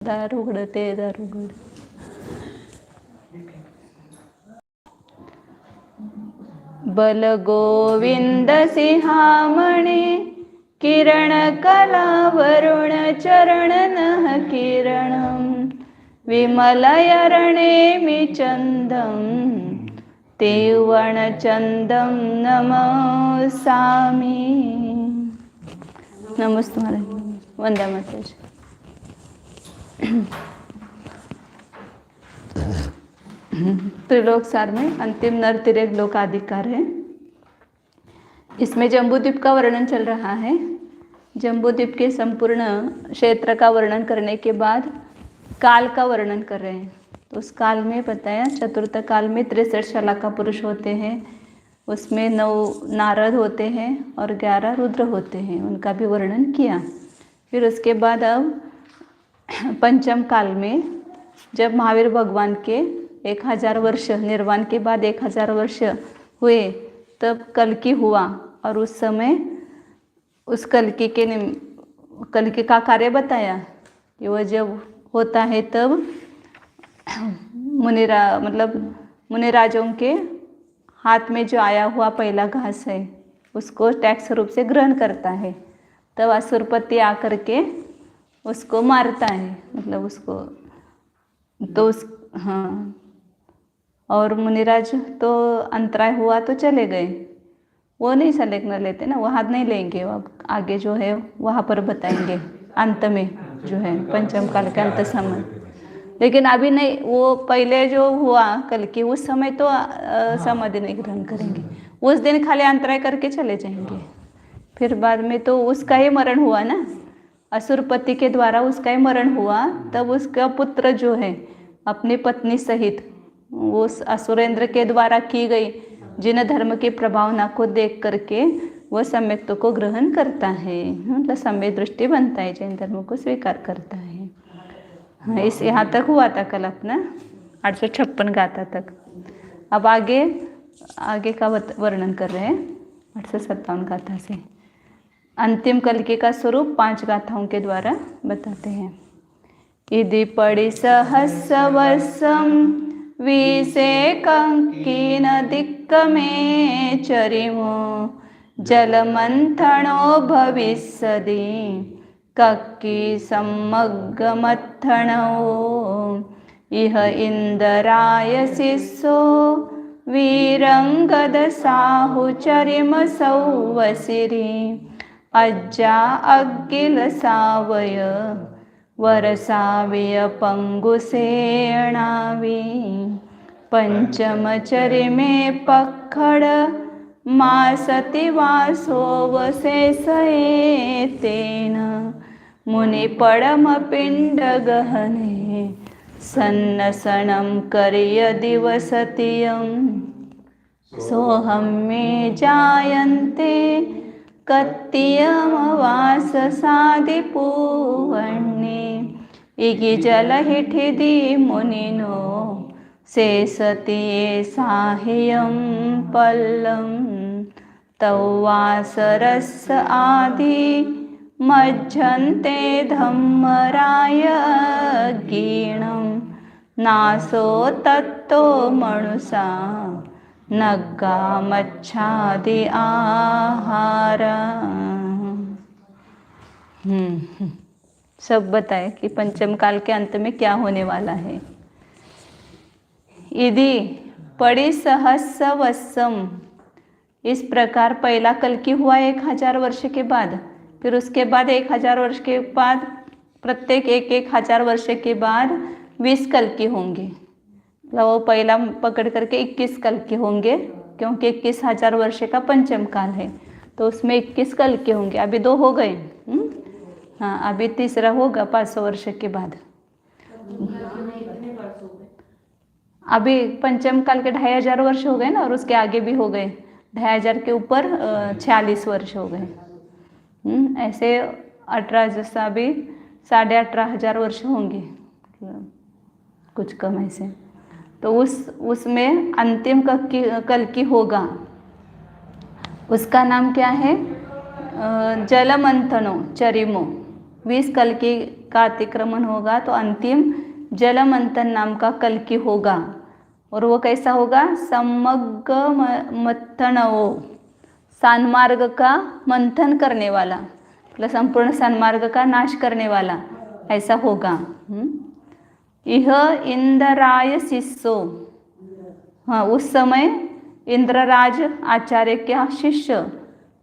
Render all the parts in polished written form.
दार उघडते दार उघड. बल गोविंद सिंहामणी किरण कला वरुण चरण नह किरणम विमलयरणे मी चंदम तेवण चंदम नमसामी. नमस्ते महाराज. वंदा माताजी. त्रिलोक सार में अंतिम नर तिर्यक लोकाधिकार है. इसमें जम्बूद्वीप का वर्णन चल रहा है. जम्बूद्वीप के संपूर्ण क्षेत्र का वर्णन करने के बाद काल का वर्णन कर रहे हैं. तो उस काल में बताया चतुर्थ काल में 63 शलाका पुरुष होते हैं. उसमें 9 नारद होते हैं और 11 रुद्र होते हैं. उनका भी वर्णन किया. फिर उसके बाद अब पंचम काल में जब महावीर भगवान के 1000 वर्ष निर्वाण के बाद 1000 वर्ष हुए तब कल्कि हुआ. और उस समय उस कल्कि का कार्य बताया कि वह जब होता है तब मुनिराजों के हाथ में जो आया हुआ पहला घास है उसको टैक्स रूप से ग्रहण करता है. तब असुरपति आकर के उसको मारता है, मतलब उसको तो हाँ. और मुनिराज तो अंतराय हुआ तो चले गए. वो नहीं सलेक्ट लेते ना, वो हाथ नहीं लेंगे. वो आगे जो है वहाँ पर बताएंगे अंत में जो है पंचम काल के अंत समय. लेकिन अभी नहीं, वो पहले जो हुआ कल की उस समय तो समाधि नहीं ग्रहण करेंगे. उस दिन खाली अंतराय करके चले जाएंगे. फिर बाद में तो उसका ही मरण हुआ ना, असुरपति के द्वारा उसका ही मरण हुआ. तब उसका पुत्र जो है अपनी पत्नी सहित उस असुरेंद्र के द्वारा की गई जिन धर्म की प्रभावना को देख करके वह सम्यक्त्व को ग्रहण करता है. मतलब सम्यक दृष्टि बनता है, जैन धर्म को स्वीकार करता है. हाँ, इस यहाँ तक हुआ था कल अपना 856 गाथा तक. अब आगे का वर्णन कर रहे हैं 857 गाथा से. अंतिम कल्कि का स्वरूप 5 गाथाओं के द्वारा बताते हैं. इदि पड़ि सहस्रवर्षं विषेकंकिन दिक्क में चरिमो जलमंथनो भविष्यदि कक्की सम्मग्गमत्थनो इह इंदराय शिष्यो वीरंगद साहुचरिम सौवसिरी अज्जा अग्गिल सावय वरसाविय पंगुसेणावी पंचमचरि में पखड़ मासति वासोवशेषये तेन मुनिपडम पिंड गहने सन्नसनं कर्य दिवसतियं सोहं मे जायन्ते कत्तियमवाससादिपूवन्ये इगि जलहिठिदि मुनिनो शेषतिये साह्यं पल्लं तौवासरस आदि मज्जन्ते धम्मराय गीणं नासो तत्तो मनुषा नग्गा मच्छादि आहारा. सब बताए कि पंचम काल के अंत में क्या होने वाला है. यदि पड़ि सहस्रवत्सम, इस प्रकार पहला कल्कि हुआ 1000 वर्ष के बाद. फिर उसके बाद 1000 वर्ष के बाद प्रत्येक 1000 वर्ष के बाद 20 कल्कि होंगे. मतलब वो पहला पकड़ करके 21 कल्कि होंगे, क्योंकि 21,000 वर्ष का पंचम काल है. तो उसमें 21 कल्कि होंगे. अभी 2 हो गए. हाँ, अभी तीसरा होगा 500 वर्ष के बाद. अभी पंचम काल के 2500 वर्ष हो गए ना, और उसके आगे भी हो गए. 2500 के ऊपर 46 वर्ष हो गए. ऐसे 18 जैसा भी 18,500 वर्ष होंगे, कुछ कम ऐसे. तो उसमें अंतिम कल्कि होगा. उसका नाम क्या है? जलमंथनो चरिमो. 20 कल्कि का अतिक्रमण होगा तो अंतिम जल मंथन नाम का कल्कि होगा। और वो कैसा होगा? समग्र मंथनवो, सन्मार्ग का मंथन करने वाला, मतलब संपूर्ण सन्मार्ग का नाश करने वाला, ऐसा होगा। यह इंद्राय शिष्यो, हाँ उस समय इंद्रराज आचार्य के शिष्य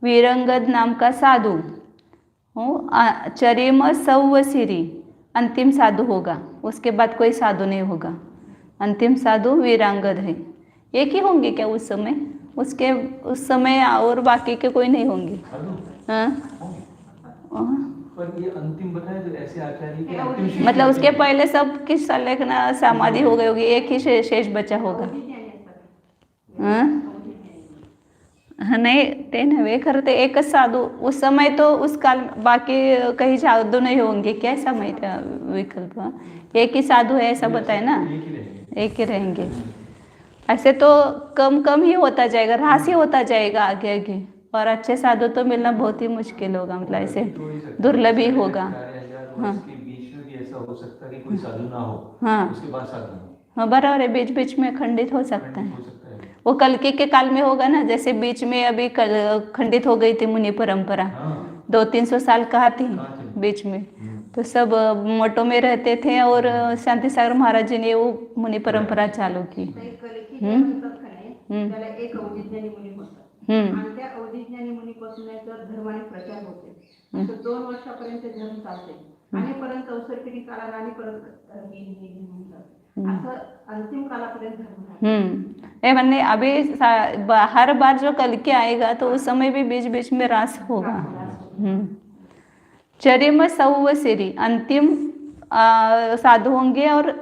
वीरंगद नाम का साधु चरिम सौवसिरी अंतिम साधु होगा। उसके बाद कोई साधु नहीं होगा। अंतिम साधु वीरांगद है। एक ही होंगे क्या उस समय? उस समय और बाकी के कोई नहीं होंगे। हाँ पर ये अंतिम बताया जो ऐसे आचार्य के अंतिम, मतलब उसके पहले सब की संलेखना समाधि हो गई होगी, एक ही शेष बचा होगा। नहीं ते नव्हे, खरं ते एकच साधू उस समय, तो उस काल बाकी कहीं साधु नहीं होंगे क्या? ऐसा विकल्प एक ही साधु है ऐसा बताए ना, एक ही रहेंगे। ऐसे तो कम कम ही होता जाएगा, ह्रास ही होता जाएगा आगे आगे, और अच्छे साधु तो मिलना बहुत ही मुश्किल होगा, मतलब ऐसे दुर्लभ ही होगा। हाँ ऐसा हो सकता है कि कोई साधु ना हो, हाँ उसके बाद साधु। हाँ बराबर है, बीच बीच में खंडित हो सकता है। वो कल्कि के काल में होगा ना, जैसे बीच में अभी खंडित हो गई थी मुनि परंपरा। 200-300 साल कहा थी बीच में, तो सब मठों में रहते थे और शांति सागर महाराज जी ने वो मुनि परंपरा चालू की। एक अवधिज्ञानी मुनी होता आणि त्या अवधिज्ञानी मुनीपासून धर्माने प्रचार होते। 2 वर्षापर्यंत धर्म चालते आणि परंतु अवसरपीडी काळाला आणि परत असं अंतिम कालापर्यंत धर्म। ये मैंने अभी हर बार जो कल्कि आएगा तो उस समय भी बीच बीच में रास होगा। चरिम सौवसिरी अंतिम साधु होंगे, और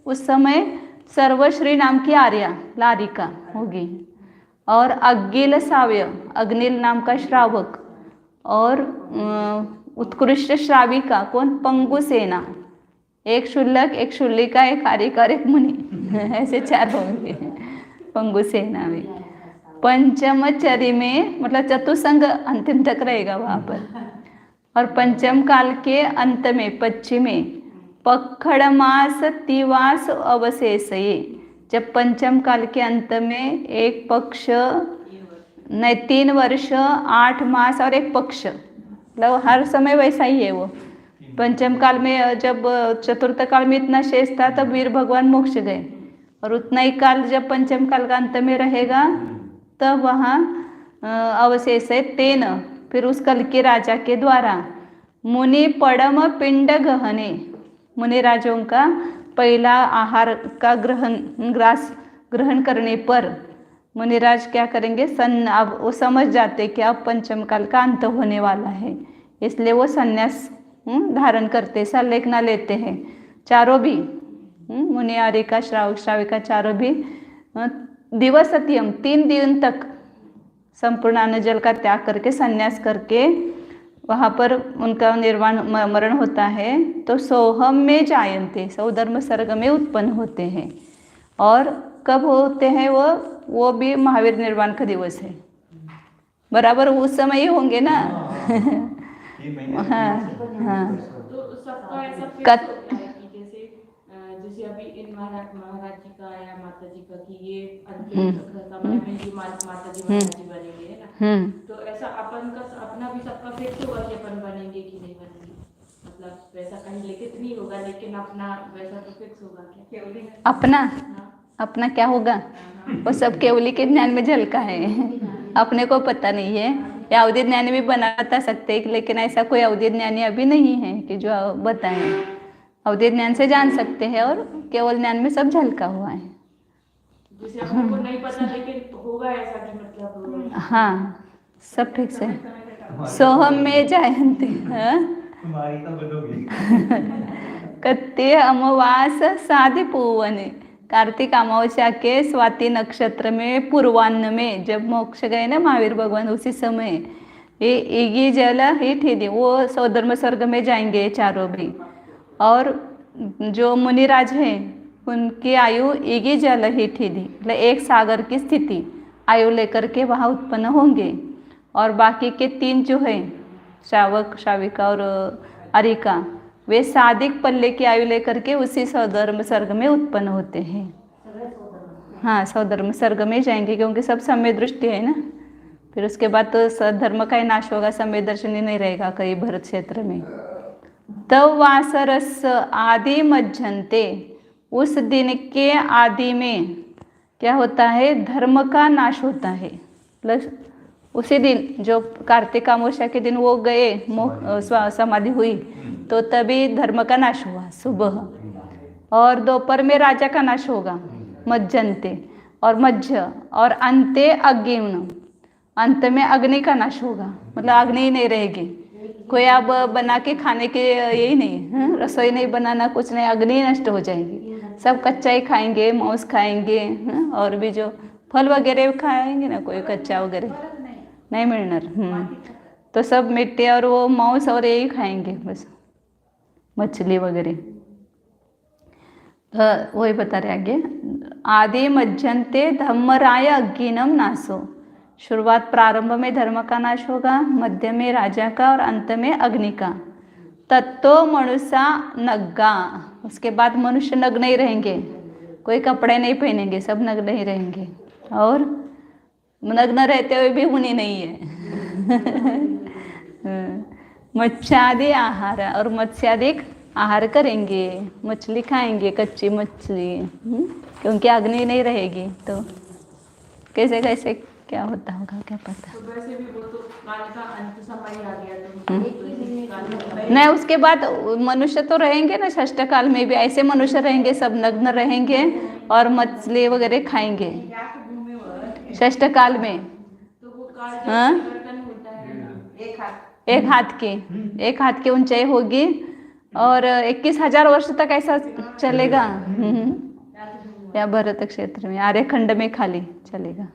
उस समय सर्वश्री नाम की आर्या लारिका होगी, और अग्गिल साव्य अग्निल नाम का श्रावक, और उत्कृष्ट श्राविका कौन? पंगु सेना, एक शुल्लक, एक शुल्लिका, एक आर्यिका, एक मुनि, ऐसे 4 होंगे पंगु सेना में। पंचम चरी में मतलब चतुसंग अंतिम तक रहेगा वहाँ पर, और पंचम काल के अंत में पश्चिमे पखड़ मास तिवास अवशेष, ये जब पंचम काल के अंत में एक पक्ष नहीं 3 वर्ष 8 मास और एक पक्ष, मतलब हर समय वैसा ही है वो। पंचम काल में जब चतुर्थ काल में इतना शेष था तब वीर भगवान मोक्ष गए, और उतना ही काल जब पंचम काल का अंत में रहेगा तब वहाँ अवशेष है 3। फिर उस कल के राजा के द्वारा मुनि पड़म पिंड गहने, मुनि राजों का पहला आहार का ग्रहण करने पर मुनिराज क्या करेंगे? अब वो समझ जाते कि अब पंचम काल का अंत होने वाला है, इसलिए वो संन्यास धारण करते, संलेखना लेते हैं। चारों भी मुनि आर्यिका श्रावक श्राविका चारों भी दिवसत्यम 3 दिन तक संपूर्ण अन्न जल का त्याग करके संन्यास करके वहाँ पर उनका निर्वाण मरण होता है। तो सोहम में जायन्ते, सौधर्म सर्ग में उत्पन्न होते हैं। और कब होते हैं वो भी महावीर निर्वाण का दिवस है, बराबर उस समय ही होंगे ना। हाँ हाँ तो सबका ऐसा फिक्स होता है कि जैसे अभी इन महाराज जी का या माता जी का कि ये अंतिम समय में ये माता जी महाराज जी बनेंगे, है ना। तो ऐसा अपन का अपना भी सबका फिक्स होगा कि अपन बनेंगे कि नहीं बनेंगे, मतलब वैसा कहीं लिखित नहीं होगा, लेकिन अपना वैसा तो फिक्स होगा क्या? अपना क्या होगा वो सब केवली के ज्ञान में झलका है, अपने को पता नहीं है। या अवधि ज्ञानी भी बता सकते हैं, लेकिन ऐसा कोई अवधि ज्ञानी अभी नहीं है कि जो बताएं। अवधि ज्ञान से जान सकते हैं और केवल ज्ञान में सब झलका हुआ है। जैसे हमको नहीं पता लेकिन होगा ऐसा कि मतलब हाँ सब ठीक से सोहम में जायन्ते कत्ते अमावास साधि पूवने, कार्तिक अमावस्या के स्वाति नक्षत्र में पूर्वान्न में जब मोक्ष गए ना महावीर भगवान, उसी समय ये ईगी जल ही थी, वो सौधर्म स्वर्ग में जाएंगे चारों भी। और जो मुनिराज हैं उनकी आयु ईगी जल ही थी, मतलब एक सागर की स्थिति आयु लेकर के वहाँ उत्पन्न होंगे। और बाकी के 3 जो हैं श्रावक श्राविका और अरिका, वे सादिक पल्ले की आयु लेकर के उसी सौधर्म सर्ग में उत्पन्न होते हैं। हाँ, सौधर्म सर्ग में जाएंगे क्योंकि सब समय दृष्टि है ना। फिर उसके बाद तो धर्म का ही नाश होगा, समय दर्शनी नहीं रहेगा कई भरत क्षेत्र में। तव वासरस आदि मज्जन्ते, उस दिन के आदि में क्या होता है, धर्म का नाश होता है। प्लस उसी दिन जो कार्तिक अमावस्या के दिन वो गए समाधि हुई, तो तभी धर्म का नाश हुआ सुबह। और दोपहर में राजा का नाश होगा मज्जन्ते, और मध्य और अंते अग्निम, अंत में अग्नि का नाश होगा, मतलब अग्नि ही नहीं रहेगी। कोई अब बना के खाने के यही नहीं, रसोई नहीं बनाना, कुछ नहीं, अग्नि नष्ट हो जाएगी। सब कच्चा ही खाएंगे, मांस खाएंगे, और भी जो फल वगैरह खाएंगे ना, कोई कच्चा वगैरह नहीं मिलना। तो सब मिट्टी और वो मांस और यही खाएंगे बस, मछली वगैरह। तो वही बता रहे आगे, आदि मज्जन्ते धम्मराय अग्निनम नासो, शुरुआत प्रारंभ में धर्म का नाश होगा, मध्य में राजा का और अंत में अग्नि का। तत्तो मनुष्य नग्गा, उसके बाद मनुष्य नग्न ही रहेंगे, कोई कपड़े नहीं पहनेंगे, सब नग्न ही रहेंगे। और नग्न रहते हुए भी ऊनी नहीं है। मत्स्यादि आहार, और मत्स्यादिक आहार करेंगे, मछली खाएंगे, कच्ची मछली, क्योंकि अग्नि नहीं रहेगी। तो कैसे कैसे क्या होता होगा, क्या पता। तो वैसे भी वो तो काल का अंत समय आ गया, तो नहीं, उसके बाद मनुष्य तो रहेंगे ना, षष्ठ काल में भी ऐसे मनुष्य रहेंगे, सब नग्न रहेंगे और मछली वगैरह खाएंगे षष्ठ काल में। तो वो काल जब हाँ, परिवर्तन होता है, एक हाथ की ऊंचाई होगी और 21,000 वर्ष तक ऐसा चलेगा। या भरत क्षेत्र में, आर्यखंड में खाली चलेगा।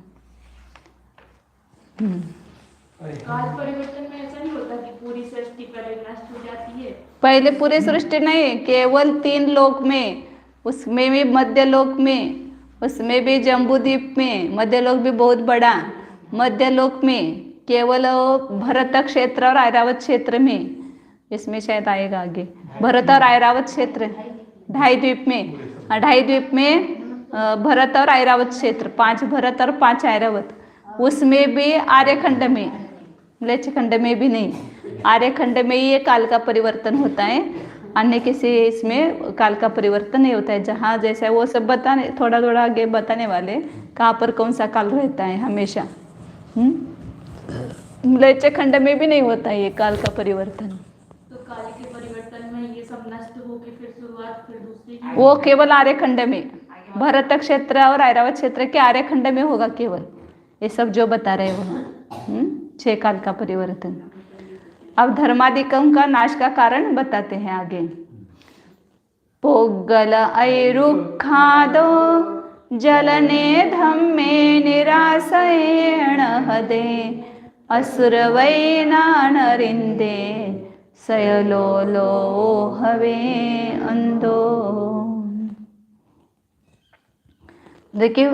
काल परिवर्तन में ऐसा नहीं होता कि पूरी सृष्टि पहले नष्ट हो जाती है? पहले पूरी सृष्टि नहीं, केवल 3 लोक में, उसमें भी मध्य लोक में, उसमें भी जम्बूद्वीप में, मध्य लोक भी बहुत बड़ा, मध्य लोक में केवल भरत क्षेत्र और ऐरावत क्षेत्र में, इसमें शायद आएगा आगे, भरत और ऐरावत क्षेत्र 2.5 द्वीप में, 2.5 द्वीप में भरत और ऐरावत क्षेत्र, 5 भरत और 5 ऐरावत, उसमें भी आर्यखंड में, मलेच्छ में भी नहीं, आर्यखंड में ही ये काल का परिवर्तन होता है, अन्य किसी इसमें काल का परिवर्तन नहीं होता है। जहाँ जैसा वो सब बताने, थोड़ा थोड़ा आगे बताने वाले कहाँ पर कौन सा काल रहता है हमेशा। मलेच्छ खंड में भी नहीं होता है ये काल का परिवर्तन। तो काल के परिवर्तन में ये सब नष्ट होके फिर शुरुआत फिर दूसरी की? वो केवल आर्यखंड में, भरत क्षेत्र और ऐरावत क्षेत्र के आर्यखंड में होगा केवल, ये सब जो बता रहे हो 6 काल का परिवर्तन। अब धर्मादिकम का नाश का कारण बताते हैं आगे। पोगल ऐरुखादो जलने धम्मे निराशेण हदे असुर वै नानरिंदे सयलो लो हवे अंधो। देखिए,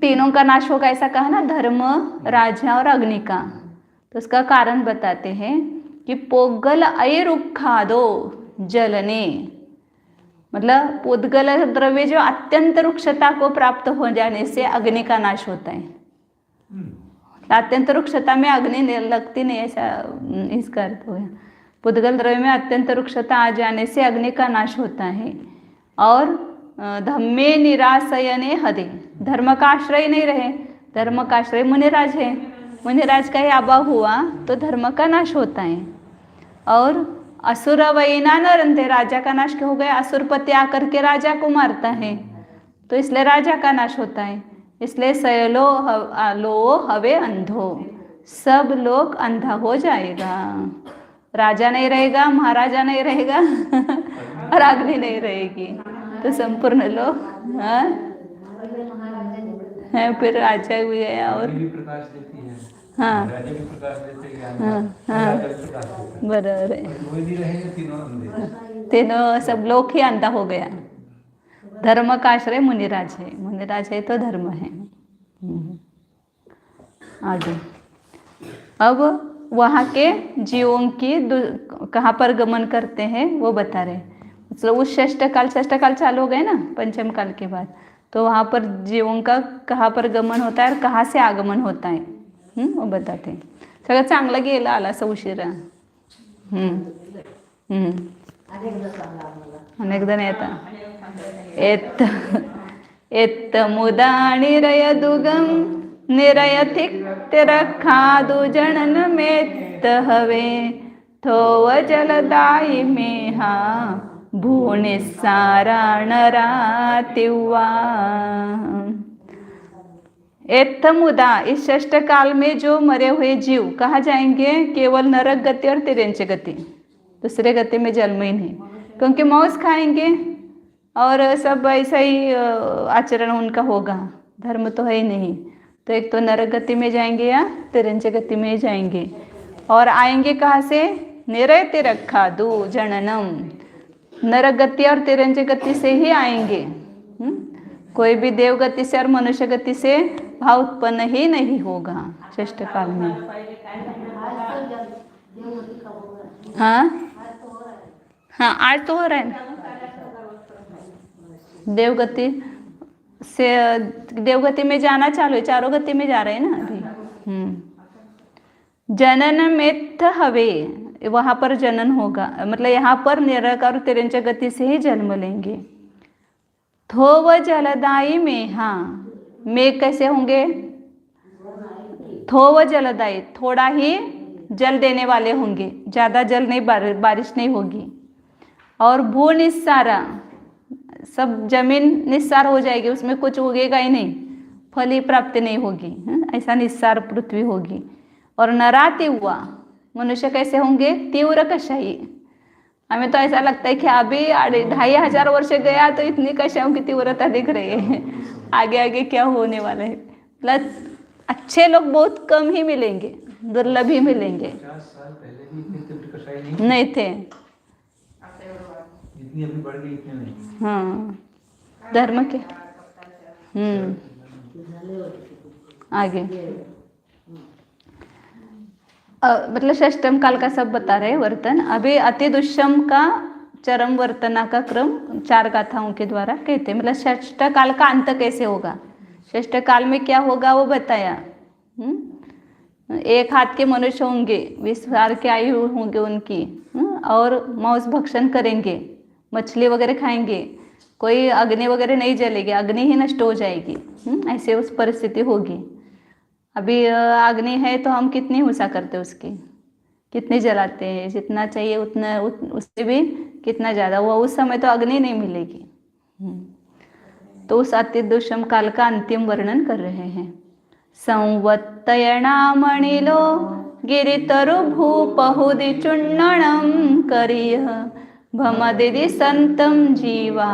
तीनों का नाश होगा ऐसा कहा ना, धर्म, राजा और अग्नि का। तो उसका कारण बताते हैं कि पोगल ऐरुखादो जलने, मतलब पोद्गल द्रव्य जो अत्यंत रुक्षता को प्राप्त हो जाने से अग्नि का नाश होता है। अत्यंत रुक्षता में अग्नि लगती नहीं, ऐसा इसका अर्थ हो गया। पोद्गल द्रव्य में अत्यंत रुक्षता आ जाने से अग्नि का नाश होता है। और धम्मे निराशयने हदे, धर्म का आश्रय नहीं रहे, धर्म का आश्रय मुनिराज है, मुनिराज का ही अभाव हुआ तो धर्म का नाश होता है। और असुर वैना नरंते, राजा का नाश क्यों हो गया, असुरपति आकर के राजा को मारता है, तो इसलिए राजा का नाश होता है। इसलिए सयलो लो हवे अंधो, सब लोग अंधा हो जाएगा, राजा नहीं रहेगा, महाराजा नहीं रहेगा और अग्नि नहीं रहेगी, तो संपूर्ण लोग हैं। फिर राजा भी गया और प्रकाश देती है, हाँ राजा भी प्रकाश देते हैं, हाँ बराबर है। कोई भी रहेंगे तीनों अंधे, तीनों सब लोग ही अंधा हो गया। धर्म का आश्रय मुनिराज है, मुनिराज है तो धर्म है। आगे अब वहाँ के जीवों की कहाँ पर गमन करते हैं वो बता रहे। मतलब उस षष्ठ काल चालू हो गए ना पंचम काल के बाद, तो वहाँ पर जीवों का कहाँ पर गमन होता है और कहाँ से आगमन होता है वो बताते हैं। सगळं चांगलं गेलं आला असं उशिरा. अनेकदा येता एत्त मुदा निरयदुगम निरयतिक्तिरखादु जनन मेत्त हवे थोव जलदायी मेहा भूनिस्सारा नरातिवा. एत्थ मुदा, इस षष्ठ काल में जो मरे हुए जीव कहाँ जाएंगे? केवल नरक गति और तिर्यंच गति, दूसरे गति में जन्म ही नहीं, क्योंकि मांस खाएंगे और सब ऐसा ही आचरण उनका होगा, धर्म तो है ही नहीं. तो एक तो नरक गति में जाएंगे या तिर्यंच गति में जाएंगे. और आएंगे कहाँ से? निरय तिरखा दु जननम, नरक गति और तिर्यंच गति से ही आएंगे. कोई भी देव गति से और मनुष्य गति से भाव उत्पन्न ही नहीं होगा षष्ठ काल में. हाँ हाँ, आज तो हो रहा है ना. देवगति से देवगति में जाना चालू है, चारों गति में जा रहे हैं ना अभी. जनन मेत्थ हवे, वहाँ पर जनन होगा, मतलब यहाँ पर निरक और तिर्यंच गति से ही जन्म लेंगे. थोव जलदायी में, हाँ में कैसे होंगे? थोव जलदायी, थोड़ा ही जल देने वाले होंगे, ज़्यादा जल नहीं, बारिश नहीं होगी. और भू निस्सारा, सब जमीन निस्सार हो जाएगी, उसमें कुछ उगेगा ही नहीं, फल ही प्राप्ति नहीं होगी, ऐसा निस्सार पृथ्वी होगी. और नराति हुआ, मनुष्य कैसे होंगे? तीव्र कषायी. हमें तो ऐसा लगता है कि अभी 2500 वर्ष गया तो इतनी कषायों की तीव्रता दिख रही है, आगे आगे क्या होने वाला है. मतलब अच्छे लोग बहुत कम ही मिलेंगे, दुर्लभ ही मिलेंगे. 50 साल पहले भी इतनी तीव्र कषाय नहीं थे. जितनी अभी बढ़ गई इतनी नहीं. हाँ, धर्म के आगे मतलब षष्टम काल का सब बता रहे वर्तन. अभी अति दुष्यम का चरम वर्तना का क्रम 4 गाथाओं के द्वारा कहते हैं. मतलब षष्ठ काल का अंत कैसे होगा, षष्ठ काल में क्या होगा वो बताया. 1 हाथ के मनुष्य होंगे, 20 साल के आयु होंगे उनकी, और मांस भक्षण करेंगे, मछली वगैरह खाएंगे, कोई अग्नि वगैरह नहीं जलेगी, अग्नि ही नष्ट हो जाएगी. ऐसे उस परिस्थिति होगी. अभी अग्नि है तो हम कितनी हिंसा करते हैं उसकी, कितनी जलाते हैं, जितना चाहिए उतना, उससे भी कितना ज़्यादा. वो उस समय तो अग्नि नहीं मिलेगी. तो उस अति दुष्म काल का अंतिम वर्णन कर रहे हैं. संवत्तयणामणिलो गिरितरु भूपहुदि चुण्णणं करिय भमदिदि संतम जीवा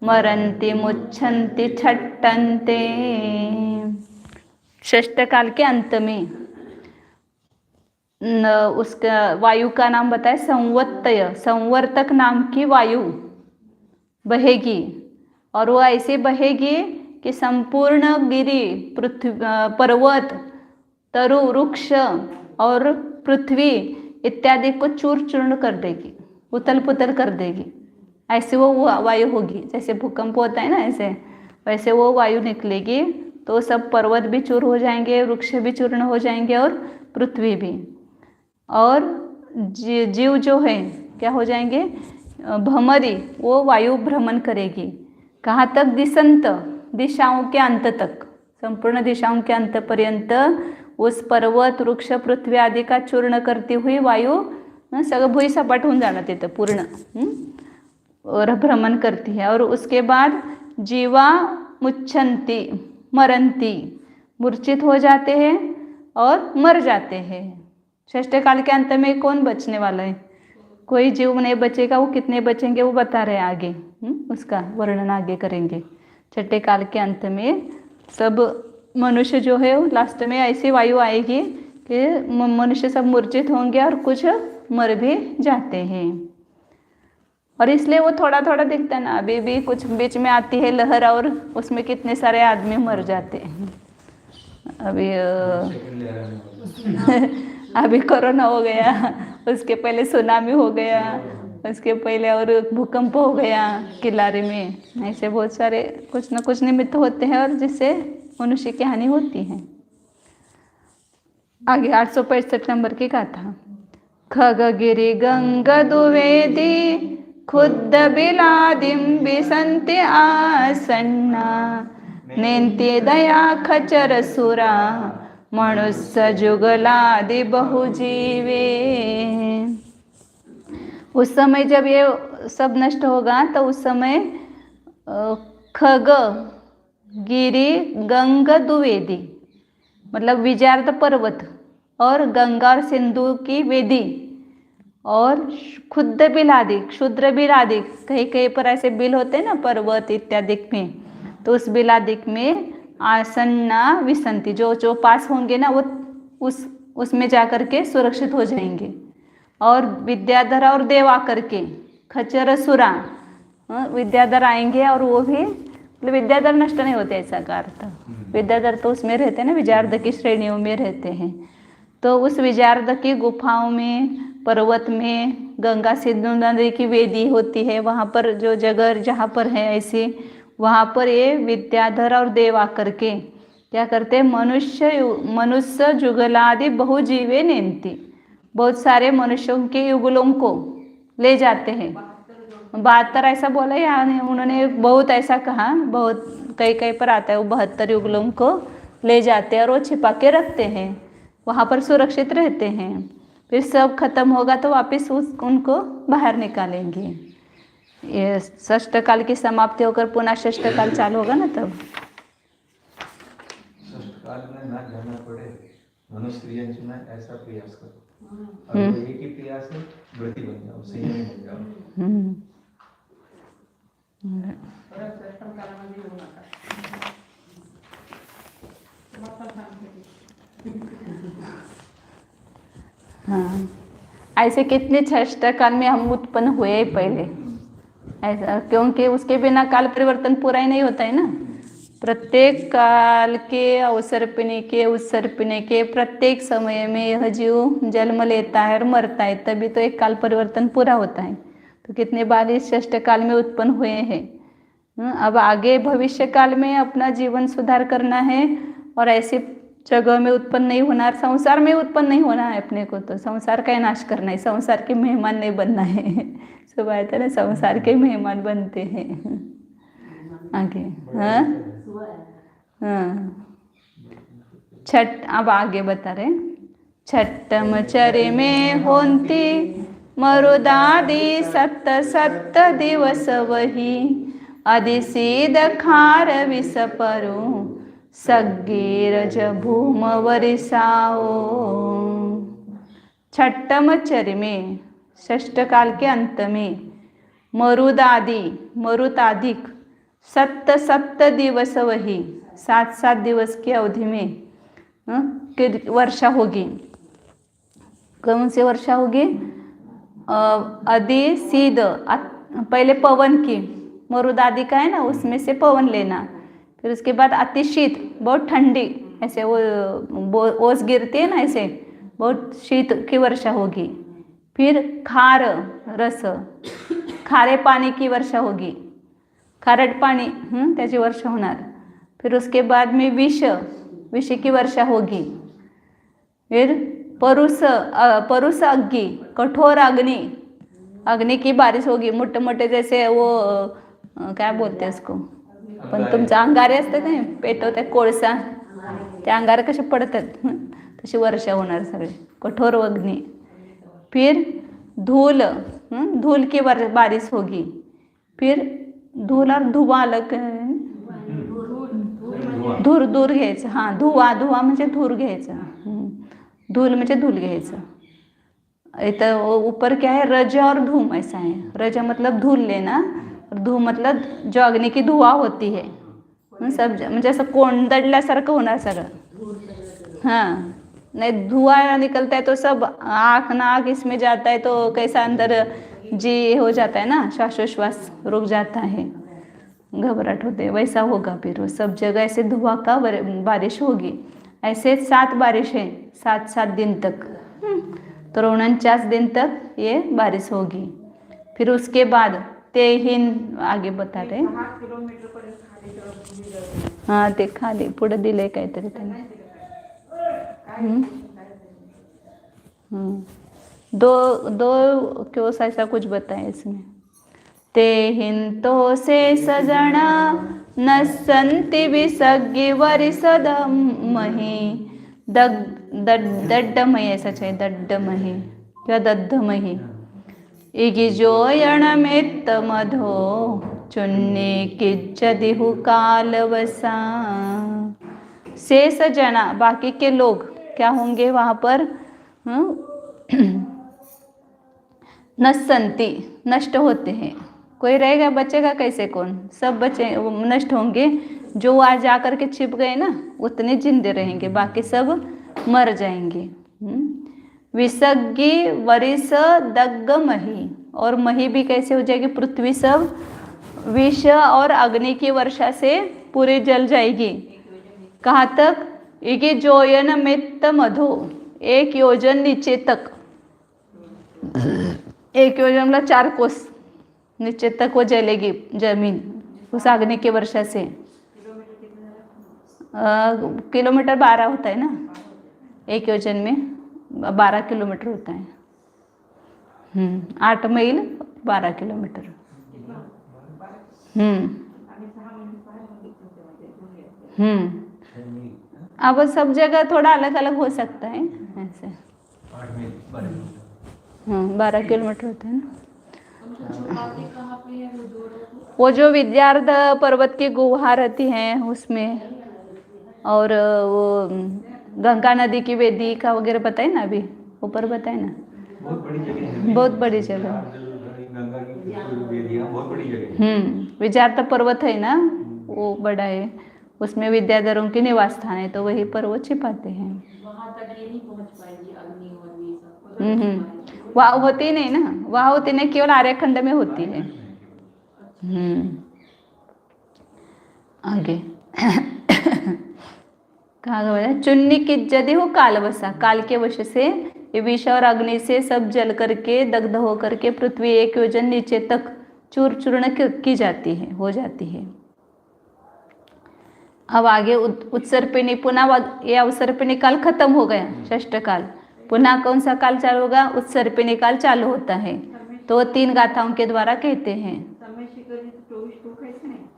मरंती मुच्छन्ति छट्टन्ते. षष्ठ काल के अंत में उसका वायु का नाम बताए संवत्तय, संवर्तक नाम की वायु बहेगी. और वो ऐसे बहेगी कि संपूर्ण गिरी, पृथ्वी, पर्वत, तरु, वृक्ष और पृथ्वी इत्यादि को चूर चूर्ण कर देगी, उतल पुतल कर देगी. ऐसे वो वायु होगी. जैसे भूकंप होता है ना, ऐसे वैसे वो वायु निकलेगी. तो सब पर्वत भी चूर हो जाएंगे, वृक्ष भी चूर्ण हो जाएंगे और पृथ्वी भी. और जीव जो है क्या हो जाएंगे? भमरी, वो वायु भ्रमण करेगी. कहाँ तक? दिसंत, दिशाओं के अंत तक, संपूर्ण दिशाओं के अंत पर्यंत उस पर्वत, वृक्ष, पृथ्वी आदि का चूर्ण करती हुई वायु सगळं भुईसपाट होऊन जाणार तिथं पूर्ण, और भ्रमण करती है. और उसके बाद जीवा मुच्छन्ति, मरंती, मूर्छित हो जाते हैं और मर जाते हैं. षष्ठ काल के अंत में कौन बचने वाला है? कोई जीव नहीं बचेगा. वो कितने बचेंगे वो बता रहे हैं आगे, उसका वर्णन आगे करेंगे. छठे काल के अंत में सब मनुष्य जो है लास्ट में ऐसी वायु आएगी कि मनुष्य सब मूर्छित होंगे और कुछ मर भी जाते हैं. और इसलिए वो थोड़ा थोड़ा दिखता है ना, अभी भी कुछ बीच में आती है लहर और उसमें कितने सारे आदमी मर जाते हैं. अभी अभी कोरोना हो गया, उसके पहले सुनामी हो गया, उसके पहले और भूकंप हो गया किलारे में। ऐसे बहुत सारे कुछ न कुछ निमित्त होते हैं और जिससे मनुष्य की हानि होती है। आगे 865 नंबर की गाथा। खगगिरि गंग दुवेदी खुद्द बिलादिम बिसंति आसन्ना नेन्ति दया खचर सुरा मनुष्य जुगलादि बहुजीवे। उस समय जब ये सब नष्ट होगा तो उस समय खग गिरी गंग दुवेदी मतलब विजार्द पर्वत और गंगा और सिंधु की वेदी और खुद्द बिल आदि क्षुद्र बिल आदि कहीं कहीं पर ऐसे बिल होते हैं ना पर्वत इत्यादि में, तो उस बिल आदि में आसन्ना विसंति जो जो पास होंगे ना वो उसमें जा कर के सुरक्षित हो जाएंगे। और विद्याधर और देव आकर के खचर सुरा विद्याधर आएंगे और वो भी मतलब विद्याधर नष्ट नहीं होते ऐसा का अर्थ। विद्याधर तो उसमें रहते हैं ना, विजार्द की श्रेणियों में रहते हैं। तो उस विजार्द की गुफाओं में पर्वत में गंगा सिंधु नदी की वेदी होती है, वहाँ पर जो जगह जहाँ पर है ऐसी वहाँ पर ये विद्याधर और देव आकर के क्या करते हैं, मनुष्य जुगलादि बहुजीवे नेन्ति बहुत सारे मनुष्यों के युगलों को ले जाते हैं। 72 ऐसा बोला या उन्होंने बहुत ऐसा कहा, बहुत कई कई पर आता है वो 72 युगलों को ले जाते हैं और वो छिपा के रखते हैं, वहाँ पर सुरक्षित रहते हैं। फिर सब खत्म होगा तो वापस उनको बाहर निकालेंगे। ये षष्ठ काल की समाप्ति होकर पुनः षष्ठ काल चालू होगा ना तब। षष्ठ काल में ना जाना पड़े मनुष्य ना ऐसा प्रयास करो। और एक ही प्रयास है व्रती बन जाओ, संयमी बन जाओ। हाँ, ऐसे कितने षष्ठ काल में हम उत्पन्न हुए पहले ऐसा, क्योंकि उसके बिना काल परिवर्तन पूरा ही नहीं होता है ना। प्रत्येक काल के अवसर पीने के उत्सर पीने के प्रत्येक समय में यह जीव जन्म लेता है और मरता है, तभी तो एक काल परिवर्तन पूरा होता है। तो कितने बार इस षष्ठ काल में उत्पन्न हुए हैं। अब आगे भविष्य काल में अपना जीवन सुधार करना है और ऐसी जगह में उत्पन्न नहीं होना, संसार में उत्पन्न नहीं होना है अपने को। तो संसार का नाश करना है, संसार के मेहमान नहीं बनना है। सब आए थे ना, संसार के मेहमान बनते हैं आगे। हाँ हाँ, छठ अब आगे बता रहे। छठम चरे में होंती मरुदादि सत्त सत्त दिवस वही अधिसीद खार विष परो सगीरज भूम वरिसाओ। छठम चर में षष्ठ काल के अंत में मरुदादिक सत्त सत्त दिवस वही 7 दिवस की अवधि में वर्षा होगी। कौन सी वर्षा होगी? अधि सीध पहले पवन की, मरुदादि का है ना उसमें से पवन लेना। फिर उसके बाद अतिशीत बहुत ठंडी, ऐसे वो ओस गिरती है ना, ऐसे बहुत शीत की वर्षा होगी। फिर खार रस खारे पानी की वर्षा होगी, खारट पाणी त्याची वर्षा होणार। फिर उसके बाद में विष की वर्षा होगी। फिर परुस अग्नि कठोर अग्नि की बारिश होगी। मोठे मोठे जैसे वो काय बोलते उसको, पण तुमचं अंगारे असतं काय पेटवतात कोळसा, ते अंगारे कसे पडतात तशी वर्षा होणार सगळे, कठोर अग्नि। फिर धूल की बारिश होगी। फिर धूल और धुआं अलग, धूर घ्यायचं। हां, धुवा म्हणजे धूर घ्यायचं, धूल म्हणजे धूल घ्यायचं। इधर ऊपर क्या है, रज और धूम ऐसा है। रज मतलब धूल लेना और धूम मतलब जो अग्नि की धुआं होती है, सब म्हणजे असं कोंदडल्यासारखं होणार सगळं। हाँ, नहीं धुआं निकलता है तो सब आँख नाक इसमें जाता है, तो कैसा अंदर जी हो जाता है ना, श्वासोश्वास रुक जाता है, घबराहट होते, वैसा होगा। फिर वो सब जगह ऐसे धुआं का बारिश होगी। ऐसे 7 बारिश है, 7 दिन तक तो 49 दिन तक ये बारिश होगी। फिर उसके बाद तेहीन आगे बता रहे 6 किलोमीटर पर्यंत खाली तर हां ते खाली पुढे दिले काहीतरी त्यांनी दो दो क्यों ऐसा कुछ बताया इसमें। तेहिन तो से सजना न संति विसग्गी वरिसदमहि दड्डमही ऐसा चाहिए दड्डमही किंवा दद्धमही इगी जोयणमेत्त मधो चुन्नी किज्जदिहु कालवसा। शेष जना बाकी के लोग क्या होंगे वहाँ पर नसंती नष्ट होते हैं। कोई रहेगा बचेगा कैसे कौन, सब बचे नष्ट होंगे। जो आज जाकर के छिप गए ना उतने जिंदे रहेंगे, बाकी सब मर जाएंगे। विसग्गी वरिस दग्ग मही, और मही भी कैसे हो जाएगी, पृथ्वी सब विष और अग्नि की वर्षा से पूरी जल जाएगी। कहाँ तक, इगे जोयन मित्त मधु, 1 योजन नीचे तक, 1 योजन मतलब 4 कोस नीचे तक वो जलेगी जमीन उस अग्नि की वर्षा से। किलोमीटर 12 होता है ना, 1 योजन में 12 किलोमीटर होता है। 8 मील 12 किलोमीटर। अब सब जगह थोड़ा अलग अलग हो सकता है ऐसे। 12 किलोमीटर होता है ना। वो जो विद्यार्थ पर्वत की गुहा रहती है उसमें, और वो गंगा नदी की वेदिका वगैरह बताए ना, अभी ऊपर बताए ना, बहुत बड़ी जगह है, बहुत बड़ी जगह। गंगा की वेदियां बहुत बड़ी जगह है। विद्यार्थ पर्वत है ना, वो बड़ा है, उसमें विद्याधरों के निवास स्थान है, तो वहीं पर वो छिपाते हैं। वहाँ तक ये नहीं पहुँच पाएगी अग्नि और ये सब। वहाँ होती नहीं ना, वहाँ होती नहीं, केवल आर्यखंड में होती है। आगे कहा गया, चुन्नी की जदी हो कालवसा, काल के वश से ये विष और अग्नि से सब जल करके दग्ध हो करके पृथ्वी 1 योजन नीचे तक चूर चूर्ण की जाती है, हो जाती है। अब आगे उत्सर्पिणी, पुनः ये अवसर्पिणी काल खत्म हो गया, षष्ठ काल, पुनः कौन सा काल चालू होगा, उत्सर्पिणी काल चालू होता है। तो 3 गाथाओं के द्वारा कहते हैं।